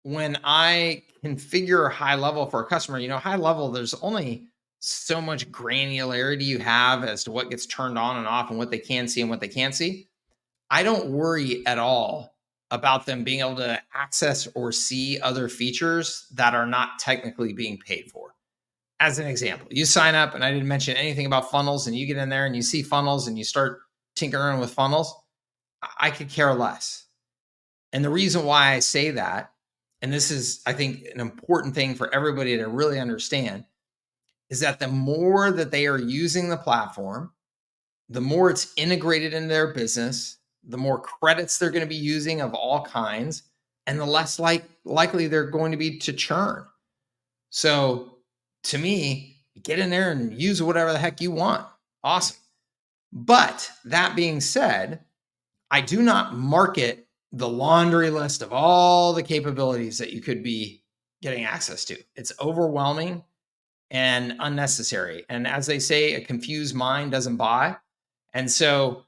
when I configure high level for a customer, high level, there's only so much granularity you have as to what gets turned on and off and what they can see and what they can't see. I don't worry at all about them being able to access or see other features that are not technically being paid for. as an example, you sign up, and I didn't mention anything about funnels, and you get in there and you see funnels and you start tinkering with funnels. I could care less. And the reason why I say that, and this is, I think, an important thing for everybody to really understand, is that the more that they are using the platform, the more it's integrated into their business, the more credits they're going to be using of all kinds, and the less likely they're going to be to churn. So to me, get in there and use whatever the heck you want. Awesome. But that being said, I do not market the laundry list of all the capabilities that you could be getting access to. It's overwhelming and unnecessary. And as they say, a confused mind doesn't buy. And so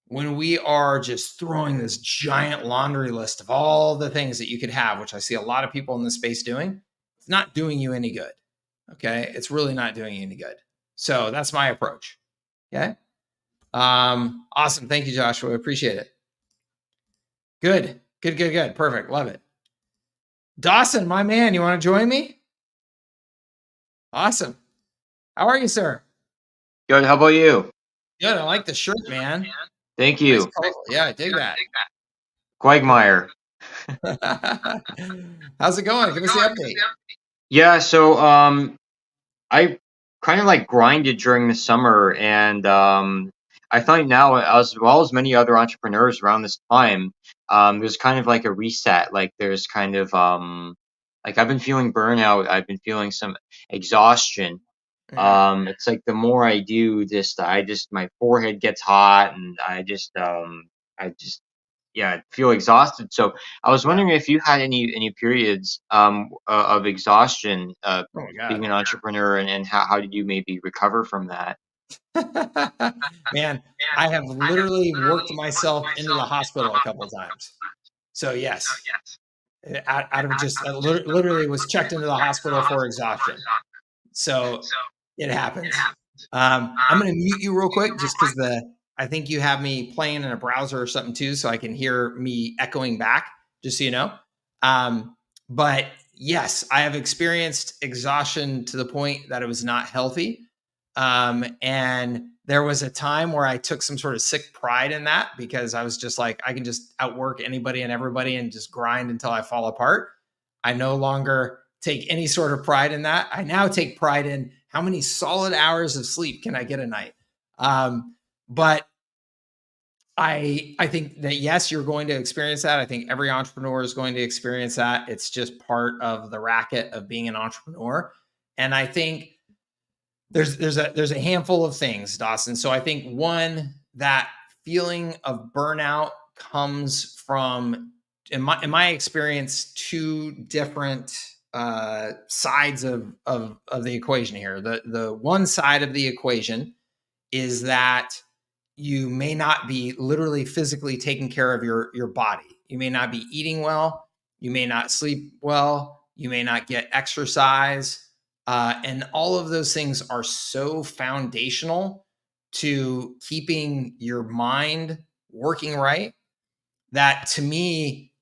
when we are just throwing this giant laundry list of all the things that you could have, which I see a lot of people in this space doing, it's not doing you any good. Okay. It's really not doing you any good. So that's my approach. Okay. Awesome. Thank you, Joshua. Appreciate it. Good. Perfect. Love it. Dawson, my man, you want to join me? Awesome. How are you, sir? Good. How about you? Good. I like the shirt, man. Thank you. Nice color. Yeah, I dig that. Quagmire. How's it going? Give us the update. Yeah, so I kind of like grinded during the summer, and I find now, as well as many other entrepreneurs around this time, there's kind of like a reset. Like there's kind of like I've been feeling burnout. I've been feeling some exhaustion. It's like the more I do this, my forehead gets hot, and I just yeah, feel exhausted. So I was wondering if you had any periods of exhaustion Oh my God. being an entrepreneur, and how did you maybe recover from that? Man, I have literally worked myself into the hospital a couple of times. So yes, out of just literally was checked into the hospital for exhaustion. So it happens. I'm going to mute you real quick just because I think you have me playing in a browser or something too, so I can hear me echoing back, just so you know. But yes, I have experienced exhaustion to the point that it was not healthy. And there was a time where I took some sort of sick pride in that, because I was just like, I can just outwork anybody and everybody and just grind until I fall apart. I no longer take any sort of pride in that. I now take pride in how many solid hours of sleep can I get a night. But I think that, yes, you're going to experience that. I think every entrepreneur is going to experience that. It's just part of the racket of being an entrepreneur. And I think there's a handful of things, Dawson. So I think one, that feeling of burnout comes from, in my experience, two different sides of the equation here. The one side of the equation is that you may not be literally physically taking care of your body. You may not be eating well. You may not sleep well. You may not get exercise. And all of those things are so foundational to keeping your mind working right that, to me,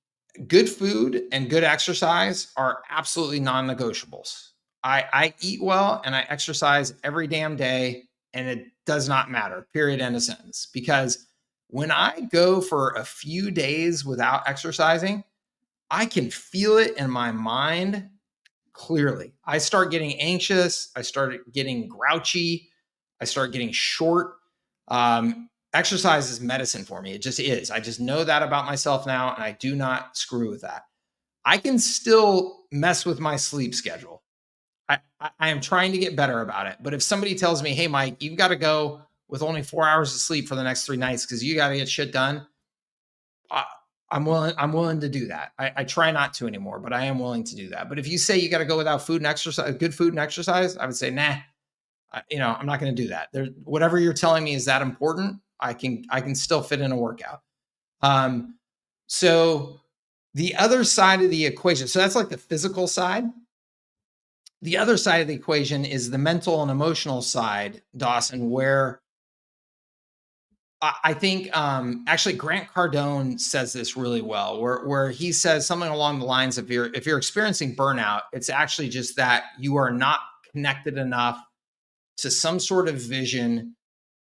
good food and good exercise are absolutely non-negotiables. I eat well and I exercise every damn day, and it does not matter, period, end of sentence. Because when I go for a few days without exercising, I can feel it in my mind clearly. I start getting anxious. I start getting grouchy. I start getting short. Exercise is medicine for me. It just is. I just know that about myself now, and I do not screw with that. I can still mess with my sleep schedule. I am trying to get better about it. But if somebody tells me, hey, Mike, you've got to go with only 4 hours of sleep for the next 3 nights because you got to get shit done, I'm willing to do that. I try not to anymore, but I am willing to do that. But if you say you got to go without food and exercise, good food and exercise, I would say, nah, I'm not going to do that. Whatever you're telling me is that important, I can still fit in a workout. So the other side of the equation, so that's like the physical side. The other side of the equation is the mental and emotional side, Dawson, where I think actually Grant Cardone says this really well, where he says something along the lines of, if you're experiencing burnout, it's actually just that you are not connected enough to some sort of vision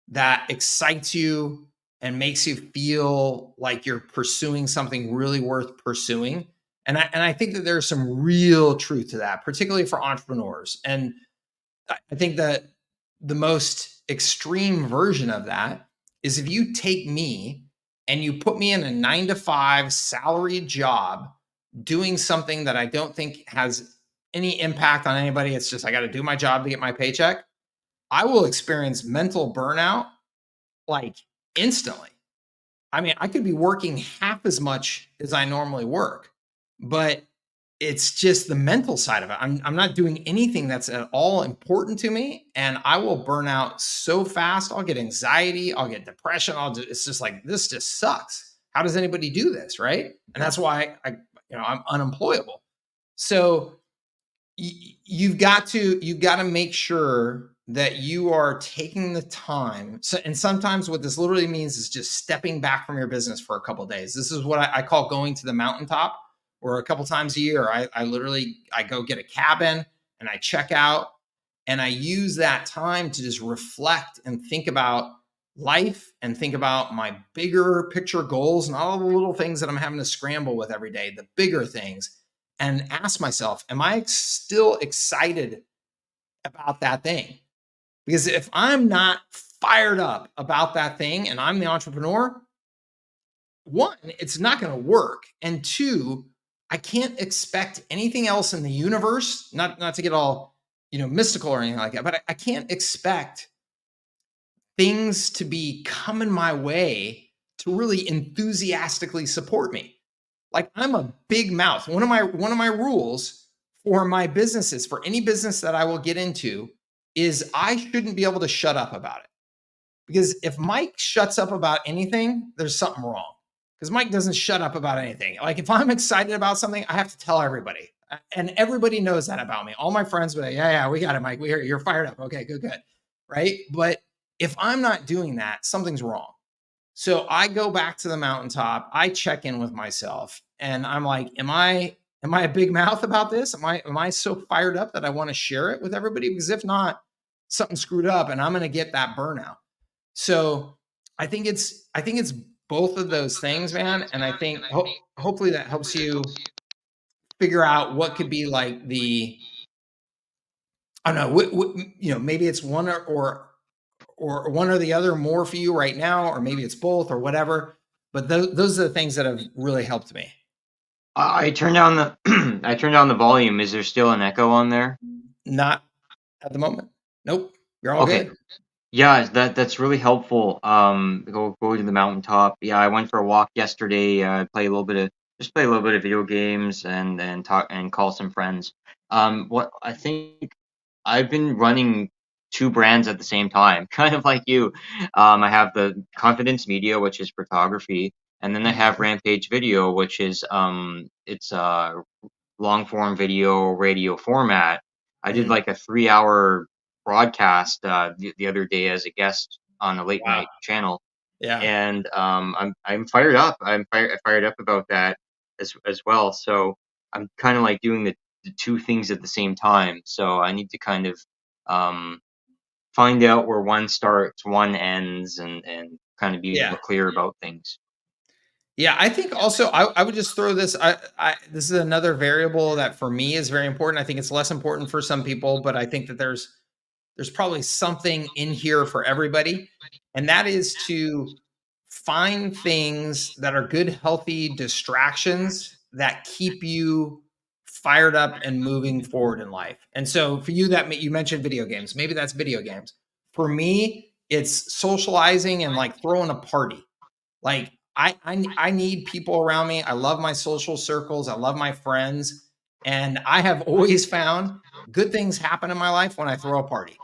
that excites you and makes you feel like you're pursuing something really worth pursuing. And I think that there's some real truth to that, particularly for entrepreneurs. And I think that the most extreme version of that is if you take me and you put me in a 9 to 5 salaried job doing something that I don't think has any impact on anybody. It's just, I got to do my job to get my paycheck. I will experience mental burnout like instantly. I mean, I could be working half as much as I normally work, but it's just the mental side of it. I'm not doing anything that's at all important to me, and I will burn out so fast. I'll get anxiety, I'll get depression. It's just like, this just sucks. How does anybody do this, right? And that's why I'm unemployable. So you've got to make sure that you are taking the time. So, and sometimes what this literally means is just stepping back from your business for a couple of days. This is what I call going to the mountaintop, or a couple times a year, I go get a cabin and I check out, and I use that time to just reflect and think about life and think about my bigger picture goals and all the little things that I'm having to scramble with every day, the bigger things, and ask myself, am I still excited about that thing? Because if I'm not fired up about that thing and I'm the entrepreneur, one, it's not going to work. And two, I can't expect anything else in the universe, not to get all, mystical or anything like that, but I can't expect things to be coming my way to really enthusiastically support me. Like, I'm a big mouth. One of my rules for my businesses, for any business that I will get into, is I shouldn't be able to shut up about it. Because if Mike shuts up about anything, there's something wrong. Because Mike doesn't shut up about anything. Like, if I'm excited about something, I have to tell everybody. And everybody knows that about me. All my friends will be like, yeah, we got it, Mike. You're fired up. Okay, good. Right? But if I'm not doing that, something's wrong. So I go back to the mountaintop. I check in with myself, and I'm like, am I a big mouth about this? Am I so fired up that I want to share it with everybody? Because if not, something screwed up, and I'm going to get that burnout. So I think it's both of those things, man. And I think hopefully that helps you figure out what could be like I don't know, maybe it's one or one or the other more for you right now, or maybe it's both or whatever. But those are the things that have really helped me. I turned down the I turned down the volume. Is there still an echo on there? Not at the moment. Nope. You're all Okay. good. Yeah, that's really helpful. Go to the mountaintop. Yeah, I went for a walk yesterday. Play a little bit of video games and talk and call some friends. What I think I've been running two brands at the same time, kind of like you. I have the Confidence Media, which is photography, and then I have Rampage Video, which is it's long form video radio format. I did like a 3 hour broadcast the other day as a guest on a late Wow. night channel, Yeah. and I'm fired up. I'm fired up about that as well. So I'm kind of like doing the two things at the same time. So I need to kind of um, find out where one starts, one ends, and kind of be Yeah. clear about things. Yeah, I think also I would just throw this. This is another variable that for me is very important. I think it's less important for some people, but I think that there's probably something in here for everybody, and that is to find things that are good, healthy distractions that keep you fired up and moving forward in life. And so for you, that you mentioned video games. Maybe that's video games. For me, it's socializing and like throwing a party. Like, I need people around me. I love my social circles. I love my friends. And I have always found good things happen in my life when I throw a party.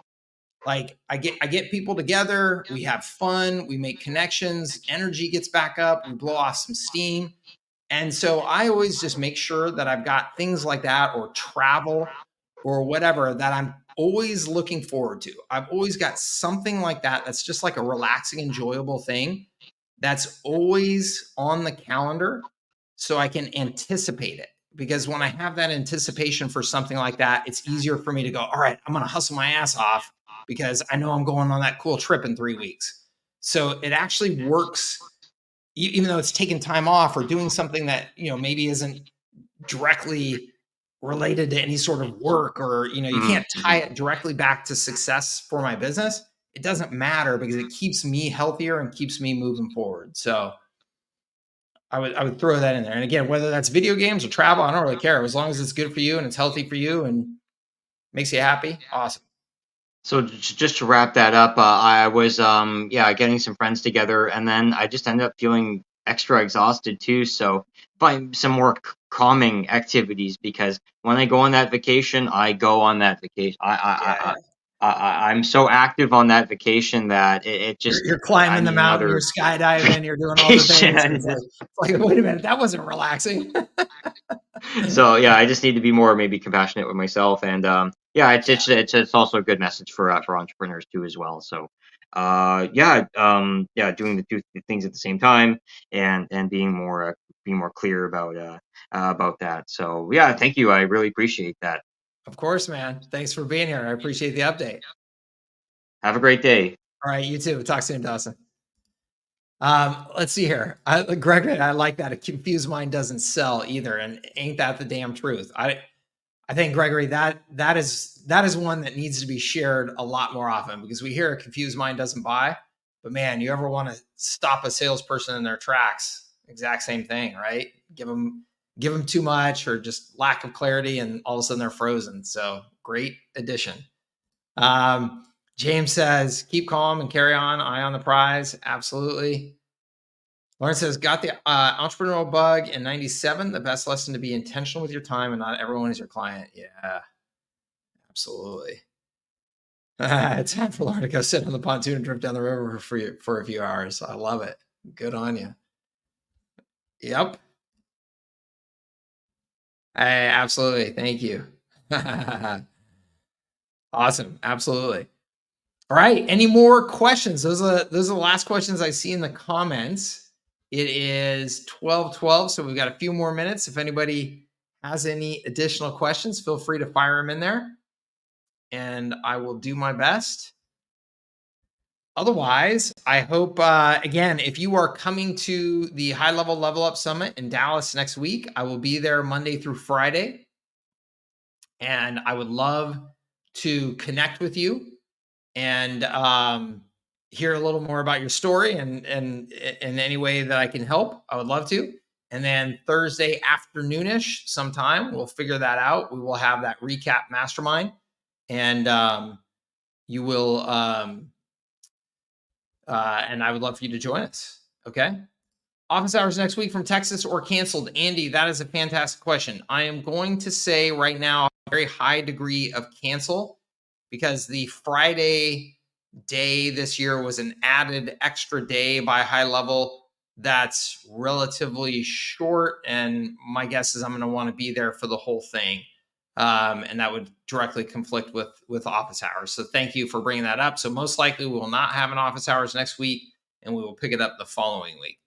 Like, I get people together, we have fun, we make connections, energy gets back up, we blow off some steam. And so I always just make sure that I've got things like that, or travel or whatever, that I'm always looking forward to. I've always got something like that that's just like a relaxing, enjoyable thing that's always on the calendar, so I can anticipate it. because when I have that anticipation for something like that, it's easier for me to go, all right, I'm going to hustle my ass off because I know I'm going on that cool trip in 3 weeks. So it actually works, even though it's taking time off or doing something that, maybe isn't directly related to any sort of work, or, you can't tie it directly back to success for my business. It doesn't matter because it keeps me healthier and keeps me moving forward. So I would throw that in there. And again, whether that's video games or travel, I don't really care. As long as it's good for you and it's healthy for you and makes you happy, awesome. So just to wrap that up, I was getting some friends together, and then I just ended up feeling extra exhausted too. So find some more calming activities, because when I go on that vacation, I go on that vacation. I'm so active on that vacation that it just You're climbing I the need mountain, you're another skydiving, you're doing all the vacation. things. It's like, wait a minute, that wasn't relaxing. So yeah, I just need to be more maybe compassionate with myself, and it's also a good message for entrepreneurs too as well. So doing the two things at the same time, and being more clear about that. So yeah, thank you. I really appreciate that. Of course, man. Thanks for being here. I appreciate the update. Have a great day. All right, you too. Talk soon, Dawson. Let's see here. Gregory, I like that. A confused mind doesn't sell either, and ain't that the damn truth? I think, Gregory, that is one that needs to be shared a lot more often, because we hear a confused mind doesn't buy, but man, you ever want to stop a salesperson in their tracks? Exact same thing, right? Give them too much or just lack of clarity, and all of a sudden they're frozen. So great addition. James says, keep calm and carry on. Eye on the prize. Absolutely. Lauren says, got the entrepreneurial bug in 97. The best lesson to be intentional with your time, and not everyone is your client. Yeah, absolutely. It's time for Lauren to go sit on the pontoon and drift down the river for a few hours. I love it. Good on you. Yep. Hey, absolutely. Thank you. Awesome. Absolutely. All right. Any more questions? Those are the last questions I see in the comments. It is 12:12, so we've got a few more minutes. If anybody has any additional questions, feel free to fire them in there, and I will do my best. Otherwise, I hope, again, if you are coming to the HighLevel Level Up Summit in Dallas next week, I will be there Monday through Friday, and I would love to connect with you and hear a little more about your story, and in any way that I can help, I would love to. And then Thursday afternoonish sometime, we'll figure that out. We will have that recap mastermind, and you will, and I would love for you to join us. Okay. Office hours next week from Texas or canceled? Andy, that is a fantastic question. I am going to say right now, a very high degree of cancel, because the Friday day this year was an added extra day by HighLevel that's relatively short, and my guess is I'm going to want to be there for the whole thing, and that would directly conflict with office hours. So thank you for bringing that up. So most likely we will not have an office hours next week, and we will pick it up the following week.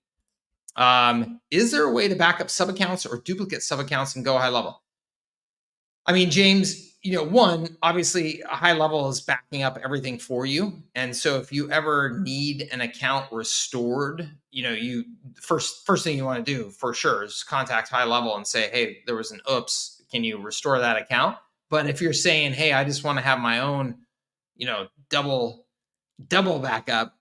Is there a way to back up sub accounts or duplicate sub accounts and go HighLevel? I mean, James, one, obviously HighLevel is backing up everything for you. And so if you ever need an account restored, you first thing you want to do for sure is contact HighLevel and say, hey, there was an oops, can you restore that account? But if you're saying, hey, I just want to have my own, double backup,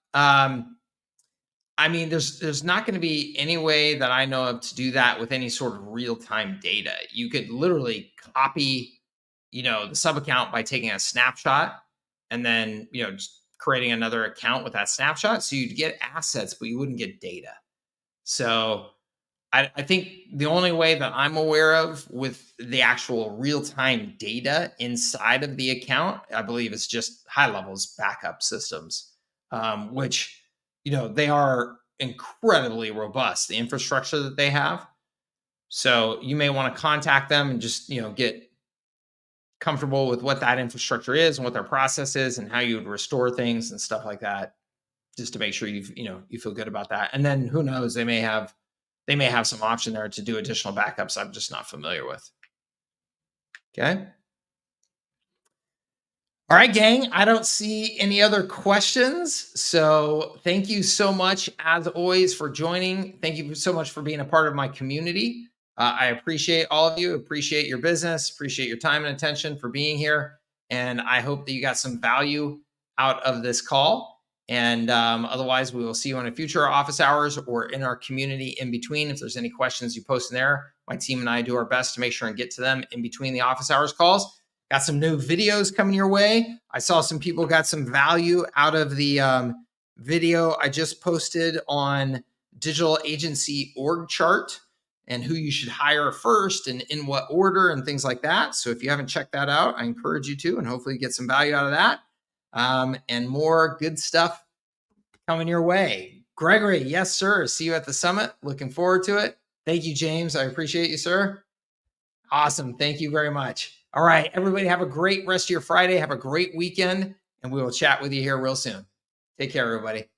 I mean, there's not going to be any way that I know of to do that with any sort of real-time data. You could literally copy, the sub account by taking a snapshot and then, just creating another account with that snapshot. So you'd get assets, but you wouldn't get data. So I think the only way that I'm aware of with the actual real-time data inside of the account, I believe, is just HighLevel's backup systems, which, they are incredibly robust, the infrastructure that they have. So you may want to contact them and just, get comfortable with what that infrastructure is and what their process is and how you would restore things and stuff like that, just to make sure you feel good about that. And then who knows, they may have they may have some option there to do additional backups I'm just not familiar with. Okay. All right, gang, I don't see any other questions. So thank you so much, as always, for joining. Thank you so much for being a part of my community. I appreciate all of you, appreciate your business, appreciate your time and attention for being here. And I hope that you got some value out of this call. And otherwise, we will see you in a future office hours or in our community in between. If there's any questions you post in there, my team and I do our best to make sure and get to them in between the office hours calls. Got some new videos coming your way. I saw some people got some value out of the video I just posted on digital agency org chart and who you should hire first and in what order and things like that. So if you haven't checked that out, I encourage you to, and hopefully get some value out of that. And more good stuff coming your way. Gregory, yes, sir. See you at the summit. Looking forward to it. Thank you, James. I appreciate you, sir. Awesome. Thank you very much. All right, everybody, have a great rest of your Friday. Have a great weekend, and we will chat with you here real soon. Take care, everybody.